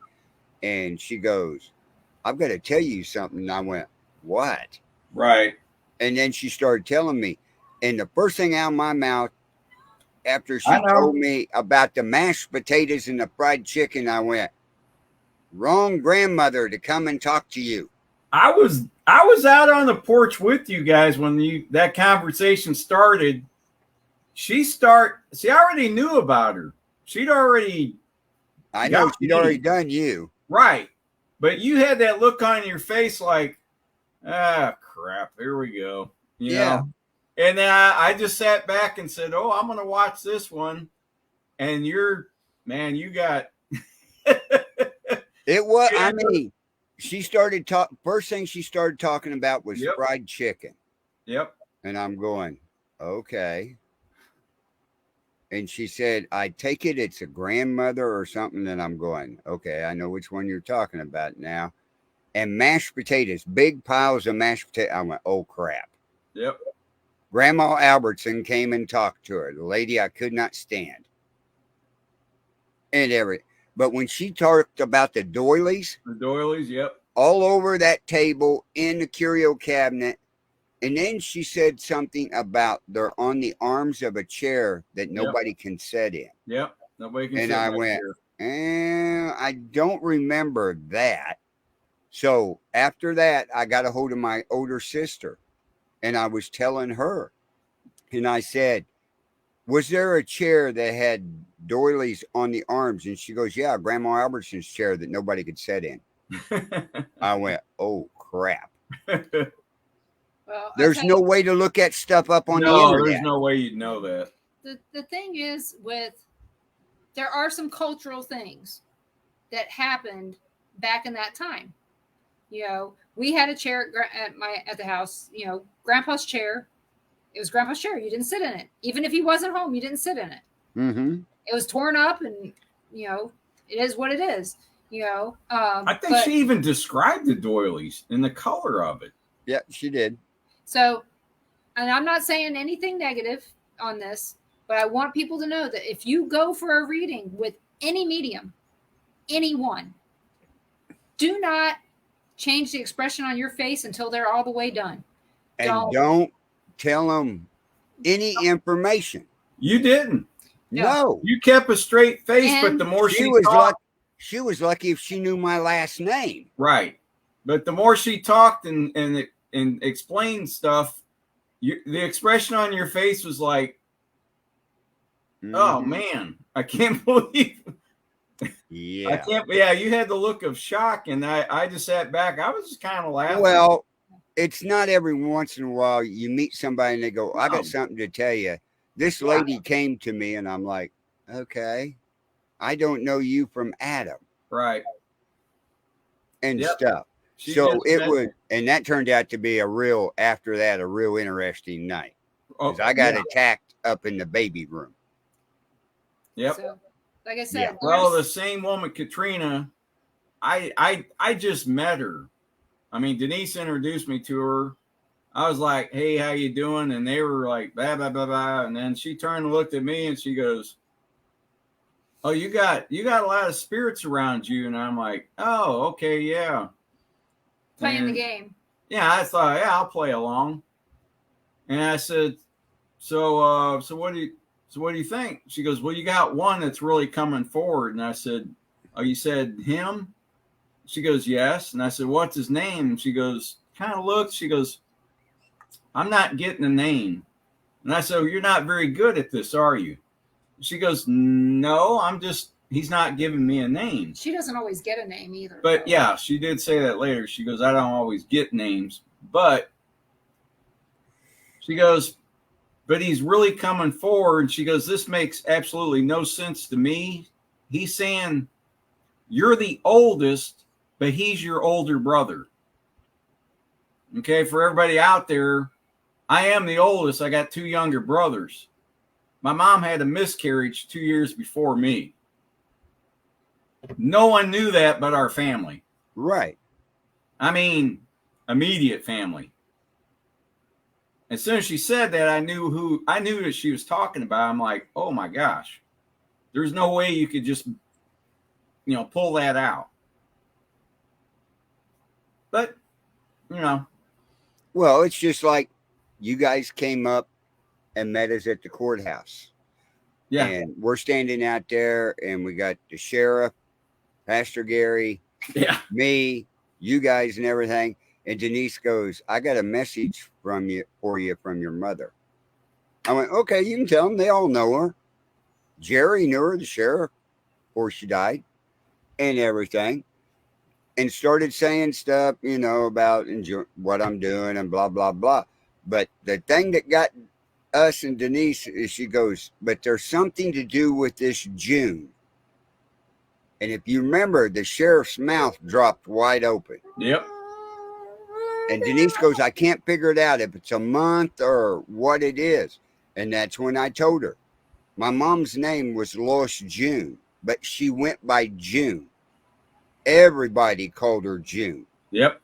and she goes, "I've got to tell you something." And I went, "What?"
Right.
And then she started telling me, and the first thing out of my mouth after she told me about the mashed potatoes and the fried chicken, I went, "Wrong grandmother to come and talk to you."
I was out on the porch with you guys when that conversation started. See, I already knew about her. She'd already.
I know she'd already done you.
Right. But you had that look on your face like, crap, here we go. You know? And then I just sat back and said, "Oh, I'm going to watch this one." And you got.
It was, I mean, she started first thing she started talking about was fried chicken.
Yep.
And I'm going, okay. And she said, "I take it it's a grandmother or something." And I'm going, okay, I know which one you're talking about now. And mashed potatoes, big piles of mashed potatoes. I went, oh crap.
Yep.
Grandma Albertson came and talked to her, the lady I could not stand. And everything. But when she talked about the doilies,
yep,
all over that table in the curio cabinet, and then she said something about they're on the arms of a chair that nobody can sit in.
Yep, nobody can.
And I went, I don't remember that. So after that, I got a hold of my older sister, and I was telling her, and I said, "Was there a chair that had doilies on the arms?" And she goes, "Yeah, Grandma Albertson's chair that nobody could sit in." I went, oh crap.
Well,
there's no way to look at stuff up on the internet.
There's no way you'd know that.
The thing is, there are some cultural things that happened back in that time. We had a chair at the house. Grandpa's chair. It was Grandpa's chair. You didn't sit in it, even if he wasn't home. You didn't sit in it.
Mm-hmm.
It was torn up, and it is what it is.
I think she even described the doilies and the color of it.
Yeah, she did.
So, and I'm not saying anything negative on this, but I want people to know that if you go for a reading with any medium, anyone, do not change the expression on your face until they're all the way done.
And don't tell them any information.
You didn't.
No.
You kept a straight face, but the more she talked,
she was lucky if she knew my last name.
Right. But the more she talked and explained stuff, the expression on your face was like, oh man, I can't believe.
Yeah.
I can't. Yeah, you had the look of shock, and I just sat back. I was just kind of laughing.
Well, it's not every once in a while you meet somebody and they go, "I got something to tell you." This lady came to me, and I'm like, okay, I don't know you from Adam.
Right.
And stuff.
She
So
just
it
met-
was, and that turned out to be a real interesting night.
oh,
Because I got
yeah.
attacked up in the baby room.
Yep.
So, like I
Yeah.
said,
Well, the
there's-
same woman, Katrina, I just met her. I mean, Denise introduced me to her. I was like, "Hey, how you doing?" And they were like, "Blah blah blah blah." And then she turned and looked at me, and she goes, "Oh, you got a lot of spirits around you." And I'm like, "Oh, okay, yeah."
playing the
And,
game.
yeah, I thought, yeah, I'll play along. And I said, so what do you think? She goes, well, you got one that's really coming forward. And I said, oh, you said him? She goes, yes. And I said, what's his name? And she goes, kind of looks. She goes, I'm not getting a name. And I said, well, you're not very good at this, are you? She goes, no, he's not giving me a name.
She doesn't always get a name either.
But yeah, she did say that later. She goes, I don't always get names, but she goes, but he's really coming forward. She goes, this makes absolutely no sense to me. He's saying you're the oldest, but he's your older brother. Okay, for everybody out there, I am the oldest. I got two younger brothers. My mom had a miscarriage 2 years before me. No one knew that but our family.
Right.
I mean, immediate family. As soon as she said that, I knew that she was talking about. I'm like, oh my gosh, there's no way you could just, pull that out. But,
Well, it's just like you guys came up and met us at the courthouse.
yeah,
And we're standing out there, and we got the sheriff, Pastor Gary,
yeah,
me, you guys, and everything. And Denise goes, I got a message for you from your mother. I went, okay, you can tell them. They all know her. Jerry knew her, the sheriff, before she died, and everything. And started saying stuff, about what I'm doing and blah, blah, blah. But the thing that got us and Denise is she goes, but there's something to do with this June. And if you remember, the sheriff's mouth dropped wide open.
yep,
And Denise goes, I can't figure it out if it's a month or what it is. And that's when I told her. My mom's name was Lois June, but she went by June. Everybody called her June.
yep,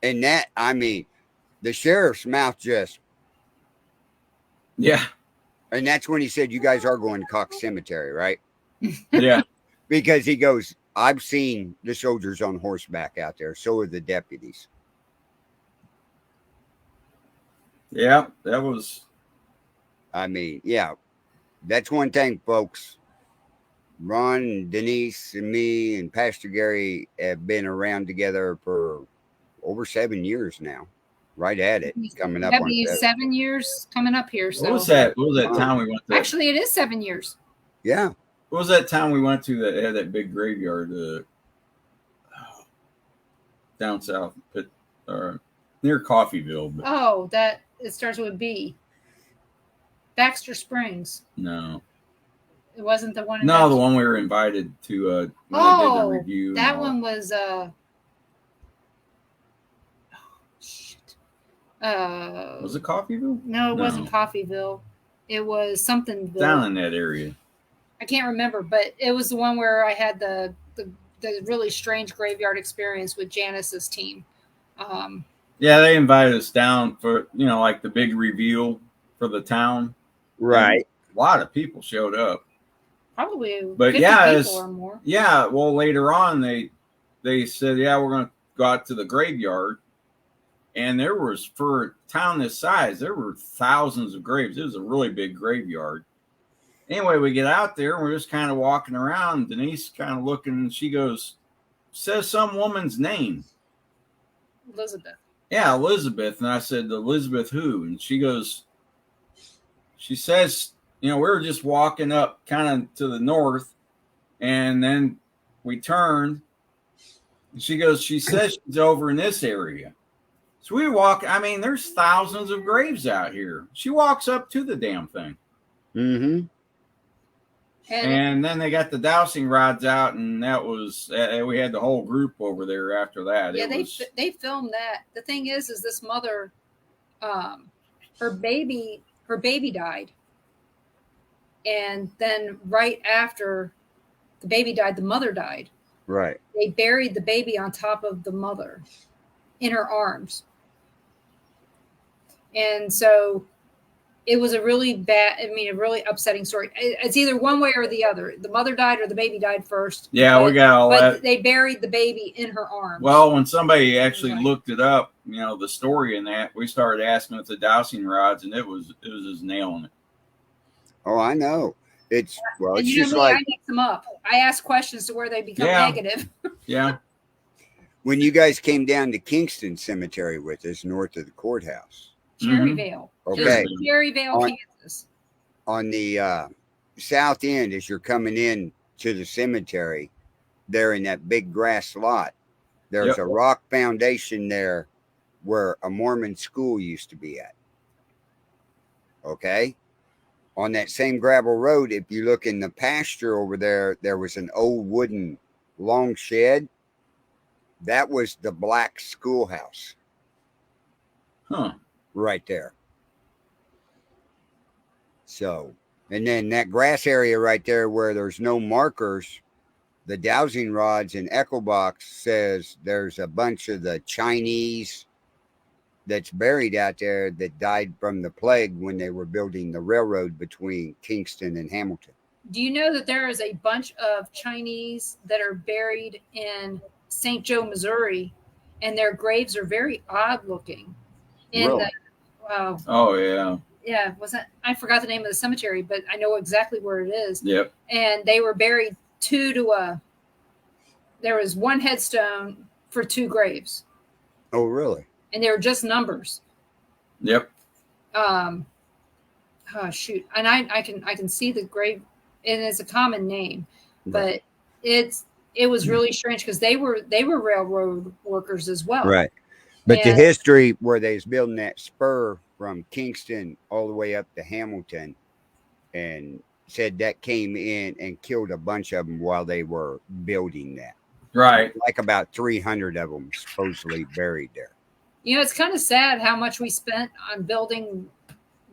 And that, I mean, the sheriff's mouth just,
yeah,
and that's when he said, you guys are going to Cox Cemetery, right?
yeah,
Because he goes, I've seen the soldiers on horseback out there. So are the deputies.
yeah. That was,
I mean, yeah, that's one thing, folks. Ron and Denise and me and Pastor Gary have been around together for over 7 years now. Right at it. Coming up
That'd
on
be
7.
7 years coming up here. So
what was that? What was that town we went to?
actually, it is 7 years.
Yeah.
What was that town we went to that had that big graveyard down south, or near Coffeeville? But
Oh, that it starts with B. Baxter Springs.
no,
It wasn't the one. In
no,
Baxter-
the one we were invited to when they did the
Oh,
review. and
that
all
one was shit.
Was it Coffeeville?
No, it wasn't Coffeeville. It was something
Down in that area.
I can't remember, but it was the one where I had the really strange graveyard experience with Janice's team.
Yeah, they invited us down for like the big reveal for the town.
Right.
A lot of people showed up.
Probably
But
50
yeah,
people or more.
Yeah, well, later on they said, yeah, we're going to go out to the graveyard, and there was, for a town this size, there were thousands of graves. It was a really big graveyard. Anyway, we get out there and we're just kind of walking around. Denise kind of looking, and she goes, says some woman's name.
Elizabeth.
Yeah, Elizabeth. And I said, Elizabeth who? And she goes, she says, we were just walking up kind of to the north, and then we turned. And she goes, she says she's over in this area. So we walk. I mean, there's thousands of graves out here. She walks up to the damn thing.
Mm-hmm.
And then they got the dowsing rods out, and that was we had the whole group over there after that.
Yeah,
It
they filmed that. The thing is this mother, her baby died, and then right after the baby died, the mother died.
Right.
They buried the baby on top of the mother in her arms, and so it was a really a really upsetting story. It's either one way or the other. The mother died or the baby died first.
Yeah, we got all that.
But they buried the baby in her arms.
Well, when somebody actually
Right.
looked it up, the story in that, we started asking with the dowsing rods, and it was just nailing it.
Oh, I know. It's
and
it's
you know
just
me,
like
I mix them up. I ask questions to where they become
Yeah.
negative.
Yeah.
when you guys came down to Kingston Cemetery with us, north of the courthouse.
Cherryvale.
Okay.
Just Cherryvale,
On-
Kansas.
On the south end, as you're coming in to the cemetery, there in that big grass lot, there's
Yep.
a rock foundation there where a Mormon school used to be at. Okay. On that same gravel road, if you look in the pasture over there, there was an old wooden long shed. That was the black schoolhouse
Huh.
right there. So, and then that grass area right there where there's no markers, the dowsing rods and echo box says there's a bunch of the Chinese that's buried out there that died from the plague when they were building the railroad between Kingston and Hamilton.
Do you know that there is a bunch of Chinese that are buried in St. Joe, Missouri, and their graves are very odd looking?
Really?
Oh, yeah.
Yeah, wasn't I forgot the name of the cemetery, but I know exactly where it is.
Yep.
And they were buried there was one headstone for two graves,
Oh, really?
and they were just numbers.
Yep.
Oh shoot, and I can see the grave, and it's a common name, but it was really strange because they were railroad workers as well.
Right. But the
And-
history where they was building that spur from Kingston all the way up to Hamilton, and said that came in and killed a bunch of them while they were building that.
Right.
Like about 300 of them supposedly buried there.
It's kind of sad how much we spent on building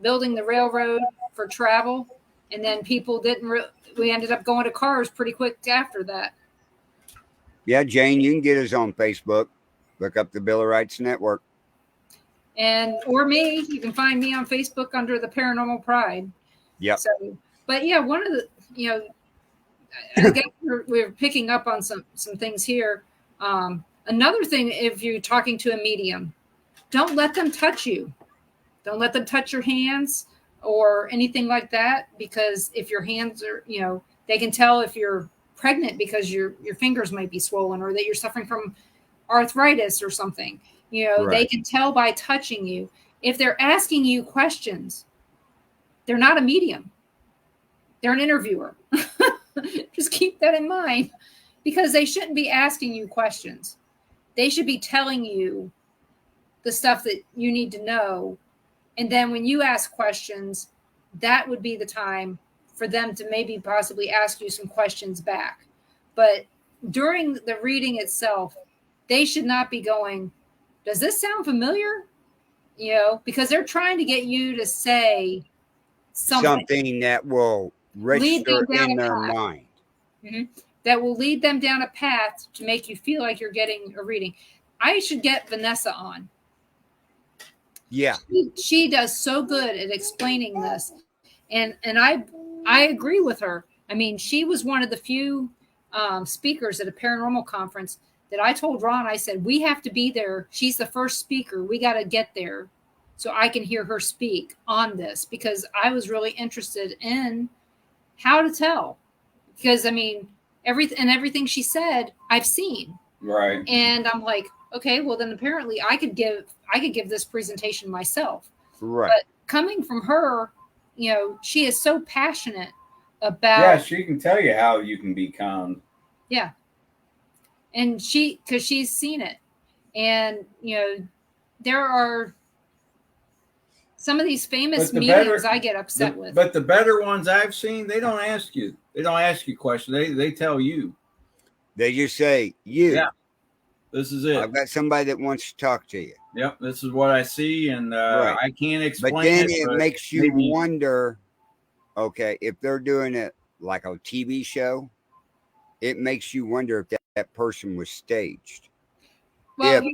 the railroad for travel, and then people didn't. We ended up going to cars pretty quick after that.
Yeah, Jane, you can get us on Facebook. Look up the Bill of Rights Network.
Or me, you can find me on Facebook under the Paranormal Pride.
Yep.
So, but yeah, one of the I guess we're picking up on some things here. Another thing, if you're talking to a medium, don't let them touch you. Don't let them touch your hands or anything like that, because if your hands are, they can tell if you're pregnant because your fingers might be swollen, or that you're suffering from arthritis or something.
Right.
They can tell by touching you. If they're asking you questions, they're not a medium. They're an interviewer. Just keep that in mind, because they shouldn't be asking you questions. They should be telling you the stuff that you need to know. And then when you ask questions, that would be the time for them to maybe possibly ask you some questions back. But during the reading itself, they should not be going, does this sound familiar? Because they're trying to get you to say something
that will register in their mind.
Mm-hmm. That will lead them down a path to make you feel like you're getting a reading. I should get Vanessa on.
Yeah.
She does so good at explaining this. And I agree with her. I mean, she was one of the few speakers at a paranormal conference that I told Ron, I said, we have to be there. She's the first speaker. We got to get there so I can hear her speak on this, because I was really interested in how to tell. Because, I mean, everything she said, I've seen.
Right.
And I'm like, okay, well, then apparently I could give this presentation myself.
Right.
But coming from her, she is so passionate about.
Yeah, she can tell you how you can be calm.
Yeah. And because she's seen it. And, there are Some of these famous
But the
mediums
better-
I get upset with.
But the better ones I've seen, they don't ask you. They don't ask you questions. They tell you.
They just say, "You,
Yeah. This is it.
I've got somebody that wants to talk to you."
Yep, this is what I see, and
Right.
I can't explain
But then
it.
it
but
makes you
maybe-
wonder, okay, if they're doing it like a TV show, it makes you wonder if that person was staged.
Well,
if
here,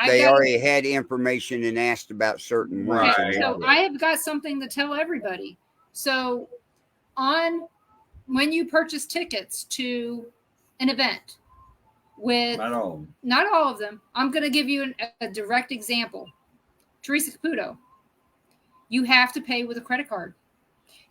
I
They
got,
already had information and asked about certain ones.
Right.
and
so
that
I have got something to tell everybody. So when you purchase tickets to an event with
Not all.
not all of them, I'm going to give you a direct example. Teresa Caputo, you have to pay with a credit card.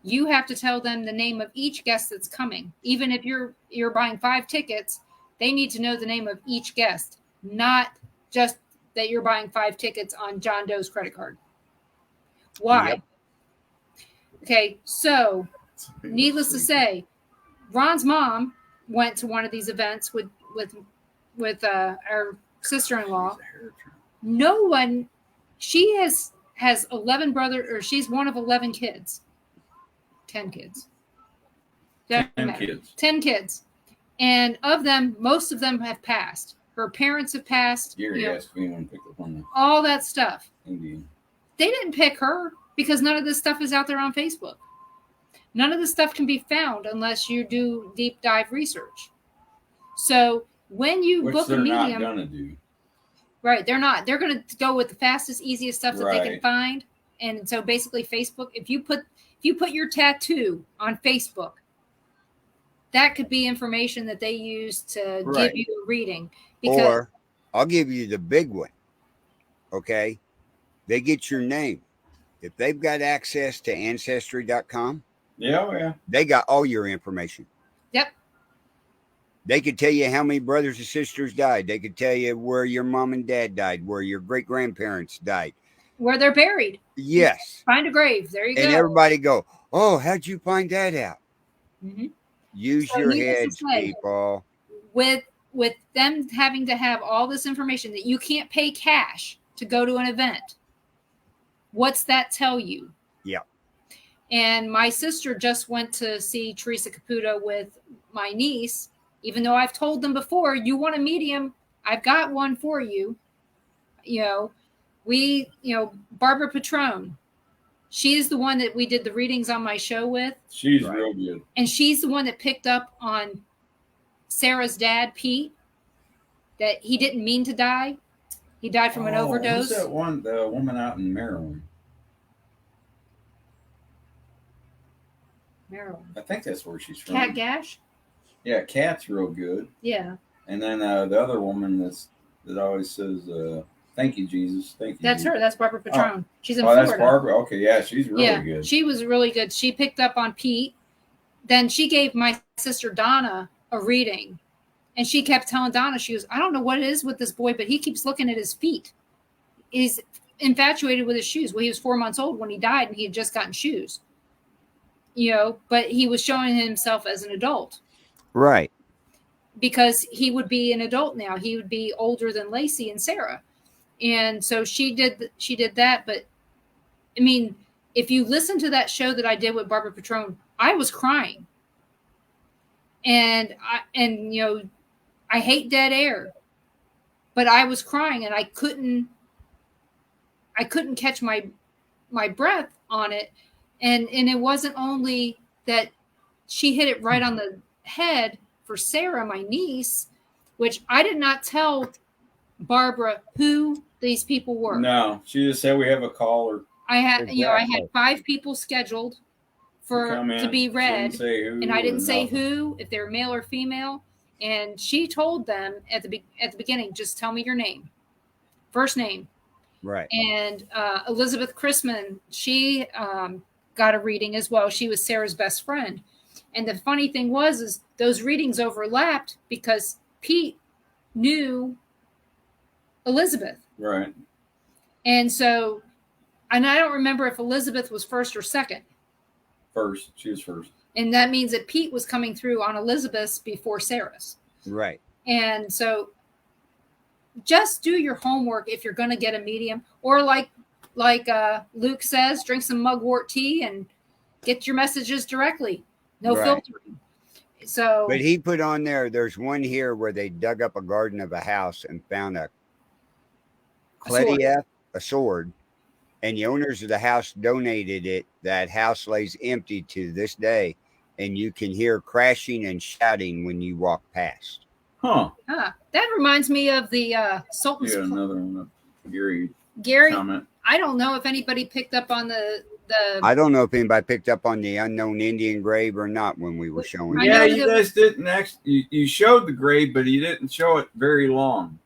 You have to tell them the name of each guest that's coming. Even if you're buying 5 tickets, they need to know the name of each guest, not just that you're buying 5 tickets on John Doe's credit card. Why?
Yep.
Okay, so needless to say, Ron's mom went to one of these events with our sister-in-law. No one, she has 11 brothers, or she's one of 11 kids. 10 kids. Doesn't
10
matter.
kids.
10 kids. And of them, most of them have passed. Her parents have passed.
Gary asked me when to pick up on
all that stuff.
the Indian.
They didn't pick her because none of this stuff is out there on Facebook. None of this stuff can be found unless you do deep dive research. So when you
Which
book a
they're not
medium,
gonna do.
right? They're not. They're going to go with the fastest, easiest stuff that they can
Right.
find. And so basically, Facebook. If you put your tattoo on Facebook, that could be information that they use to
Right.
give you a reading. Because
Or I'll give you the big one. Okay. They get your name. If they've got access to ancestry.com,
Yeah.
they got all your information.
Yep.
They could tell you how many brothers and sisters died. They could tell you where your mom and dad died, where your great grandparents died.
where they're buried,
Yes.
find a grave. There you
And
go.
everybody go, "Oh, how'd you find that out?"
Mhm.
Use
So
your
needless to
heads,
say,
people.
With them having to have all this information that you can't pay cash to go to an event, what's that tell you?
Yeah.
And my sister just went to see Teresa Caputo with my niece, even though I've told them before, you want a medium, I've got one for you. Barbara Patrone, she's the one that we did the readings on my show with.
She's
Right.
real good.
And she's the one that picked up on Sarah's dad, Pete, that he didn't mean to die. He died from an overdose.
Who's that one? The woman out in Maryland.
Maryland.
I think that's where she's from.
Cat Gash?
Yeah, Cat's real good.
Yeah.
And then the other woman that always says, "Thank you, Jesus." Thank you.
That's
Jesus.
her. That's Barbara Patrone. She's in
Oh,
Florida.
that's Barbara. Okay, yeah, she's really
yeah,
good.
she was really good. She picked up on Pete. Then she gave my sister Donna a reading. And she kept telling Donna, she goes, I don't know what it is with this boy, but he keeps looking at his feet. He's infatuated with his shoes. Well, he was 4 months old when he died and he had just gotten shoes. But he was showing himself as an adult.
Right.
Because he would be an adult now. He would be older than Lacey and Sarah. And so she did that. But I mean, if you listen to that show that I did with Barbara Patrone, I was crying. And I hate dead air, but I was crying and I couldn't catch my breath on it. And it wasn't only that she hit it right on the head for Sarah, my niece, which I did not tell Barbara who these people were.
No, she just said we have a caller.
I had 5 people scheduled to be read, and I didn't say who, if they're male or female. And she told them at the beginning, just tell me your name, first name.
Right.
And Elizabeth Chrisman, she got a reading as well. She was Sarah's best friend. And the funny thing is those readings overlapped because Pete knew Elizabeth.
Right.
And so, and I don't remember if Elizabeth was first or second.
First. She was first.
And that means that Pete was coming through on Elizabeth's before Sarah's.
Right.
And so just do your homework if you're going to get a medium, or like like Luke says, drink some mugwort tea and get your messages directly. No
Right.
filtering. So,
But he put on there's one here where they dug up a garden of a house and found a
sword.
Kledief, a sword, and the owners of the house donated it. That house lays empty to this day, and you can hear crashing and shouting when you walk past.
Huh.
That reminds me of the Sultan's.
Yeah, another one. Gary comment.
I don't know if anybody picked up on the.
I don't know if anybody picked up on the unknown Indian grave or not when we were showing.
Yeah, you guys didn't actually. You showed the grave, but you didn't show it very long.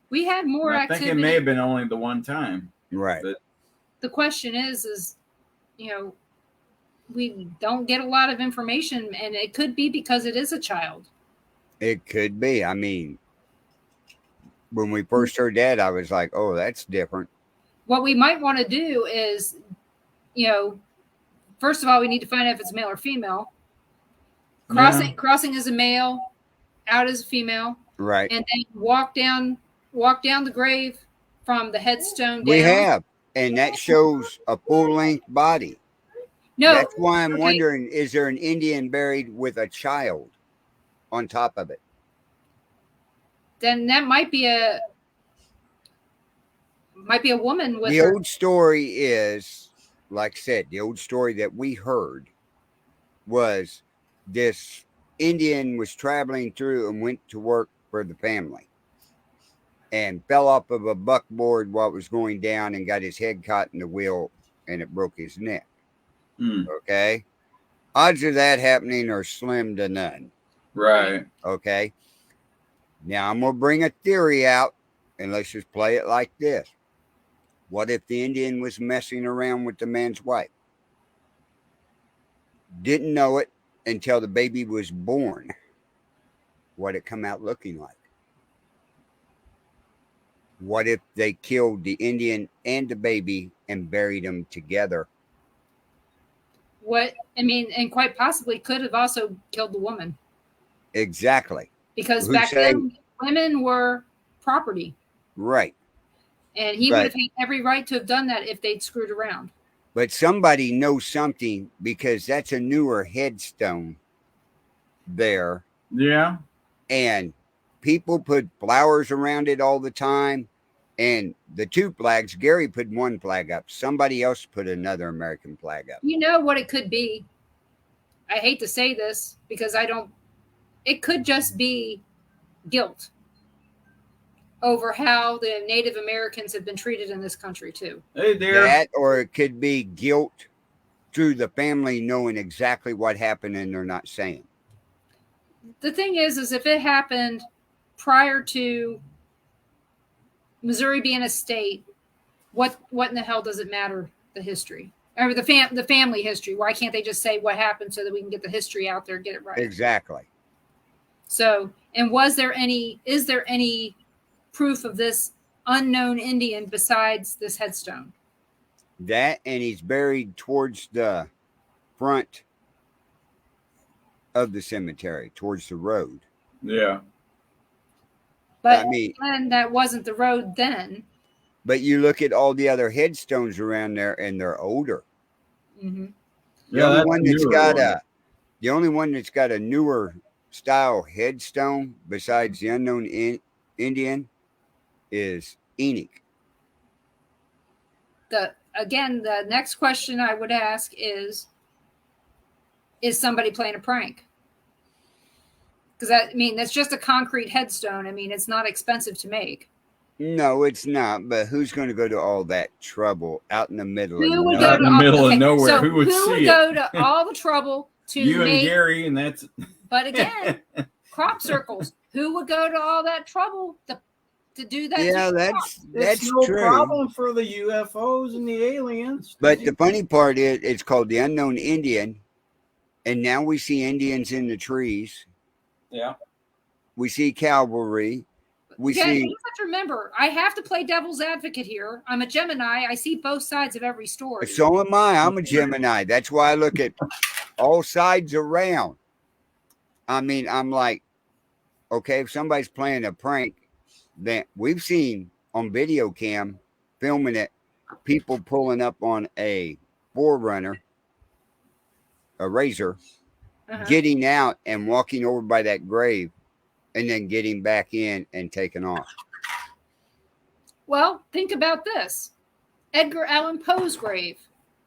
We had more activity.
I think it may have been only the one time.
Right.
But
the question is, you know, we don't get a lot of information, and it could be because it is a child.
It could be. I mean, when we first heard that, I was like, oh, that's different.
What we might want to do is, you know, first of all, we need to find out if it's male or female. Crossing as a male, out as a female.
Right.
And then walk down the grave from the headstone down.
We have. And that shows a full-length body.
No.
That's why I'm wondering, is there an Indian buried with a child on top of it?
Then that might be a woman with
the
her.
Old story is, like I said, the old story that we heard was this Indian was traveling through and went to work for the family and fell off of a buckboard while it was going down and got his head caught in the wheel and it broke his neck. Okay. Odds of that happening are slim to none.
Right.
Okay. Now I'm going to bring a theory out and let's just play it like this. What if the Indian was messing around with the man's wife? Didn't know it until the baby was born. What it come out looking like? What if they killed the Indian and the baby and buried them together?
And quite possibly could have also killed the woman.
Exactly.
Because back then, women were property.
Right.
And he would have had every right to have done that if they'd screwed around.
But somebody knows something because that's a newer headstone there.
Yeah.
And people put flowers around it all the time. And the two flags, Gary put one flag up. Somebody else put another American flag up.
You know what it could be? I hate to say this because it could just be guilt over how the Native Americans have been treated in this country too.
Hey there.
That, or it could be guilt through the family knowing exactly what happened and they're not saying.
The thing is if it happened prior to Missouri being a state, what in the hell does it matter? The history or the family history? Why can't they just say what happened so that we can get the history out there and get it right?
Exactly.
So, and is there any proof of this unknown Indian besides this headstone?
That, and he's buried towards the front of the cemetery, towards the road.
Yeah.
But that wasn't the road then.
But you look at all the other headstones around there, and they're older.
Mm-hmm.
The only one that's got a newer style headstone besides the unknown Indian is Enoch.
The next question I would ask is somebody playing a prank? Because that's just a concrete headstone. It's not expensive to make.
No, it's not. But who's going to go to all that trouble out in the middle
of nowhere?
So
who would
go to all the trouble to
you
make,
and Gary, and that's.
But again, crop circles. Who would go to all that trouble to do that?
Yeah, that's
no
true.
problem for the UFOs and the aliens.
But the funny part is, it's called the unknown Indian, and now we see Indians in the trees.
Yeah.
We see cavalry. You have
to remember, I have to play devil's advocate here. I'm a Gemini. I see both sides of every story.
So am I. I'm a Gemini. That's why I look at all sides around. I'm like, okay, if somebody's playing a prank, then we've seen on video cam filming it, people pulling up on a forerunner, a razor,
Uh-huh.
getting out and walking over by that grave, and then getting back in and taking off.
Well, think about this. Edgar Allan Poe's grave.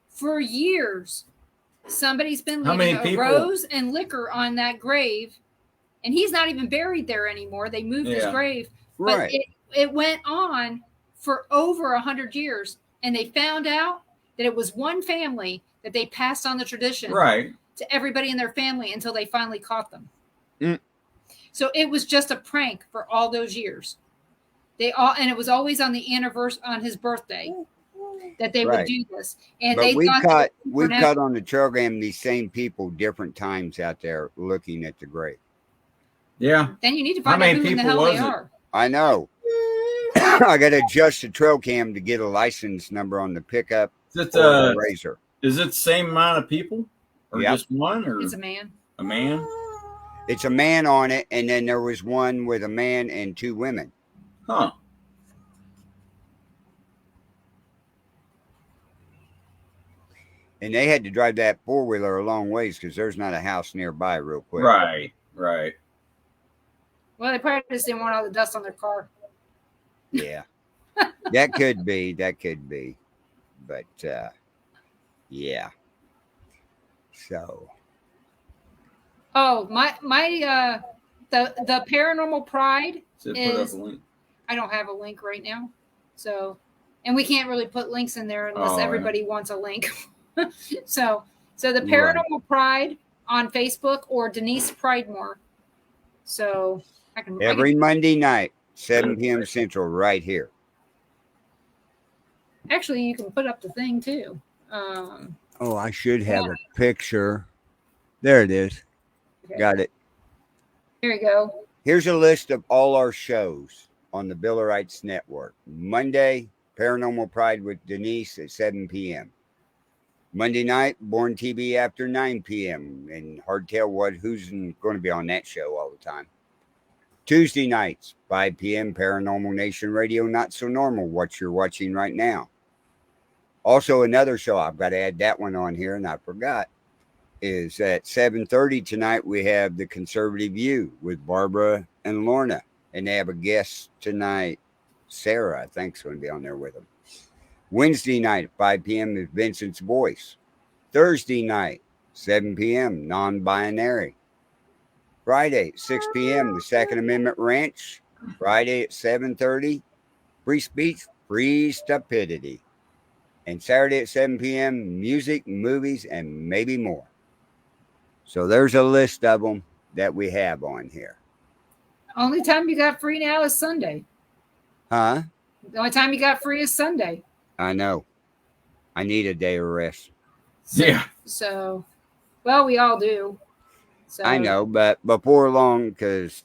For years, somebody's been
How many
leaving a
people-
rose and liquor on that grave, and he's not even buried there anymore. They moved his
Yeah.
grave, but
Right.
it went on for over 100 years, and they found out that it was one family that they passed on the tradition
Right.
to everybody in their family until they finally caught them.
Mm.
So it was just a prank for all those years. And it was always on the anniversary on his birthday that they would
Right.
do this. And
But
they
we've
thought
caught
that
we've caught on the program these same people different times out there looking at the grave.
Yeah.
then you need to
How
find out
many
who in the
people
hell they
was it?
are.
I know. I got to adjust the trail cam to get a license number on the pickup
Is it,
or the razor.
is it the same amount of people? Or
Yep.
just one? Or
It's a man.
a man?
It's a man on it, and then there was one with a man and two women.
Huh.
And they had to drive that four-wheeler a long ways because there's not a house nearby real quick.
Right. Right.
Well, they probably just didn't want all the dust on their car.
Yeah. That could be. That could be. But, yeah. So,
Oh, the Paranormal Pride.
Should put up
Is-
a link.
I don't have a link right now. So, and we can't really put links in there unless
Oh, yeah.
everybody wants a link. so the
Right.
Paranormal Pride on Facebook or Denise Pridemore. So I can
every Monday night, 7 p.m. Central, right here.
actually you can put up the thing too.
Oh, I should have a picture. There it is.
Okay.
Got it.
Here you go.
Here's a list of all our shows on the Billerites Network. Monday, Paranormal Pride with Denise at 7 p.m. Monday night, Born TV after 9 p.m. And hard to tell who's going to be on that show all the time. Tuesday nights, 5 p.m. Paranormal Nation Radio, Not So Normal, what you're watching right now. Also, another show, I've got to add that one on here, and I forgot, is at 7:30 tonight, we have The Conservative View with Barbara and Lorna. And they have a guest tonight, Sarah, I think, is going to be on there with them. Wednesday night, 5 p.m. is Vincent's Voice. Thursday night, 7 p.m., Non-Binary. Friday, 6 p.m., the Second Amendment Ranch. Friday at 7:30, Free Speech, Free Stupidity. And Saturday at 7 p.m., music, movies, and maybe more. So there's a list of them that we have on here.
Only time you got free now is Sunday.
Huh?
The only time you got free is Sunday.
I know. I need a day of rest.
Yeah.
So, well, we all do. So
I know, but before long, because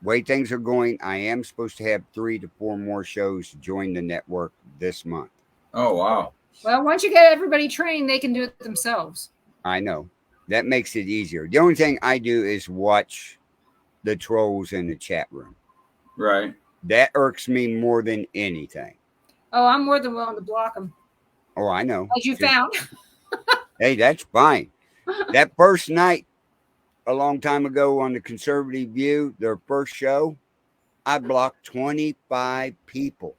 way things are going, I am supposed to have 3 to 4 more shows join the network this month.
Oh, wow.
Well, once you get everybody trained, they can do it themselves.
I know. That makes it easier. The only thing I do is watch the trolls in the chat room.
Right.
That irks me more than anything.
Oh, I'm more than willing to block them,
Oh, I know.
as you
Just-
found.
Hey, that's fine. That first night, a long time ago on the Conservative View, their first show, I blocked 25 people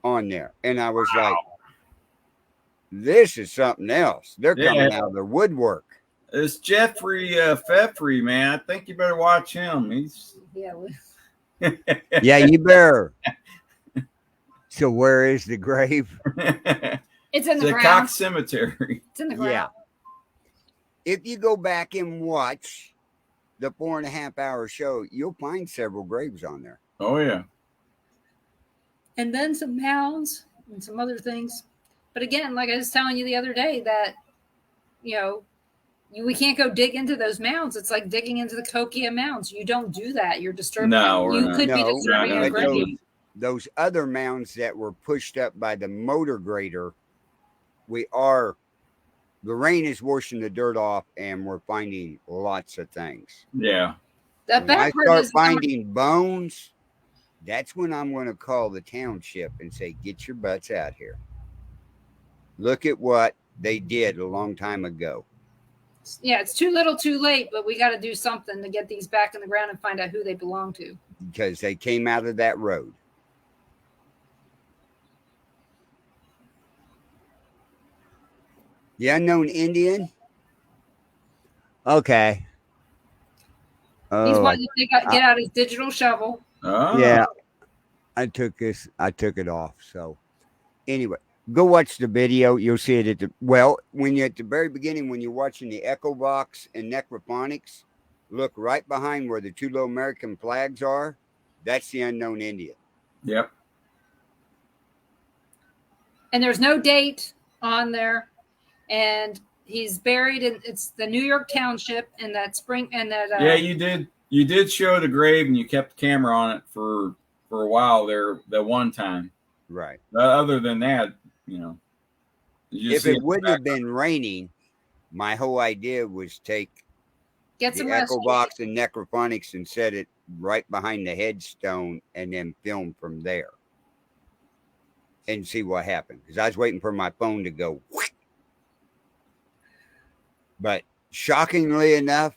on there. And I was like, this is something else. They're coming
Yeah.
out of their woodwork.
It's Jeffrey Pfeffrey, man. I think you better watch him. He's
Yeah.
Yeah, you better. So where is the grave?
It's in the
the
ground.
Cox Cemetery.
It's in the ground.
Yeah. If you go back and watch the 4.5 hour show, you'll find several graves on there.
Oh, yeah.
And then some mounds and some other things. But again, like I was telling you the other day, that, you know, we can't go dig into those mounds. It's like digging into the Kokia mounds. You don't do that. You're disturbing.
No, we're
you
not.
could be
No,
disturbing
we're
a
not
but
doing
grave.
those other mounds that were pushed up by the motor grader, the rain is washing the dirt off, and we're finding lots of things.
Yeah.
The
When I
bad part
start
is
finding bones, That's when I'm going to call the township and say, get your butts out here. Look at what they did a long time ago.
Yeah, it's too little too late, but we got to do something to get these back in the ground and find out who they belong to.
Because they came out of that road. The unknown Indian? Okay.
He's
Oh,
wanting to get out his digital shovel.
Oh,
yeah. I took it off. So anyway, go watch the video. You'll see it when you're at the very beginning, when you're watching the Echo Box and Necrophonics, look right behind where the two little American flags are. That's the unknown Indian.
Yep.
And there's no date on there. And he's buried in it's the New York Township in that spring and that
Yeah, you did show the grave and you kept the camera on it for a while there that one time.
Right.
Other than that, you know.
If it wouldn't have been raining, my whole idea was take
get
the
some
Echo
rest.
Box and Necrophonics and set it right behind the headstone and then film from there and see what happened. Because I was waiting for my phone to go. But shockingly enough,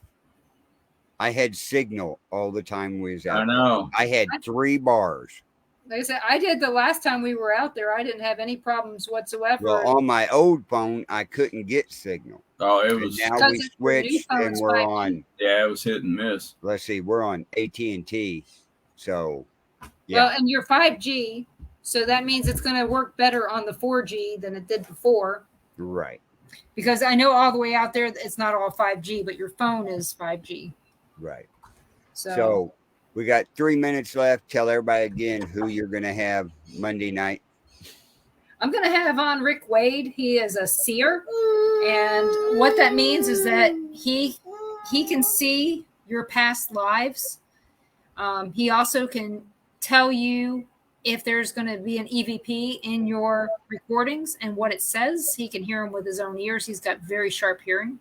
I had signal all the time we was out.
I know.
I had 3 bars.
Like I said, I did the last time we were out there. I didn't have any problems whatsoever.
Well, on my old phone, I couldn't get signal.
Oh, it
And
was.
now we switched and we're
5G.
on.
Yeah, it was hit and miss.
Let's see, we're on AT&T. So, yeah.
Well, and you're 5G, so that means it's going to work better on the 4G than it did before.
Right.
Because I know all the way out there, it's not all 5G, but your phone is 5G.
Right.
So,
So we got 3 minutes left. Tell everybody again who you're going to have Monday night.
I'm going to have on Rick Wade. He is a seer. And what that means is that he can see your past lives. He also can tell you if there's going to be an EVP in your recordings and what it says. He can hear them with his own ears. He's got very sharp hearing.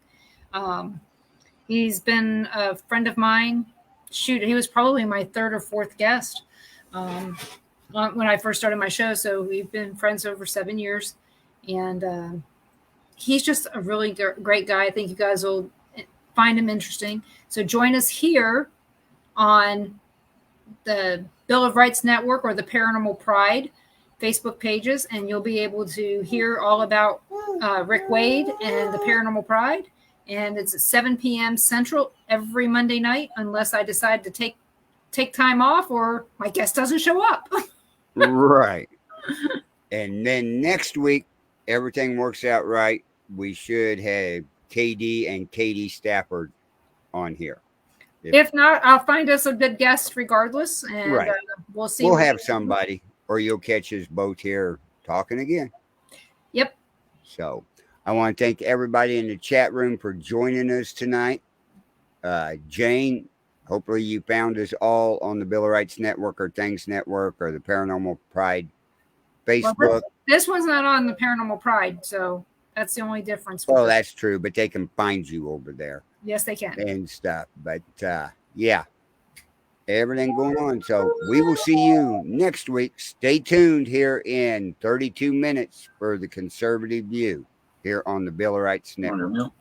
He's been a friend of mine. Shoot, he was probably my 3rd or 4th guest when I first started my show. So we've been friends over 7 years. And he's just a really great guy. I think you guys will find him interesting. So join us here on the Bill of Rights Network or the Paranormal Pride Facebook pages, and you'll be able to hear all about Rick Wade and the Paranormal Pride. And it's at 7 p.m. Central every Monday night, unless I decide to take time off or my guest doesn't show up.
Right. And then next week, everything works out right. We should have KD and Katie Stafford on here.
If not, I'll find us a good guest regardless, and
Right.
We'll see.
We'll have somebody, or you'll catch us both here talking again.
Yep.
So I want to thank everybody in the chat room for joining us tonight. Jane, hopefully you found us all on the Bill of Rights Network or Things Network or the Paranormal Pride Facebook.
Well, this one's not on the Paranormal Pride, so that's the only difference.
Well, that's true, but they can find you over there.
Yes, they can.
And stuff. But yeah, everything going on. So we will see you next week. Stay tuned here in 32 minutes for the Conservative View here on the Bill of Rights Network.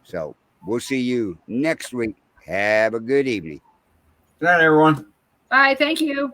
So we'll see you next week. Have a good evening.
Good night, everyone.
Bye. Thank you.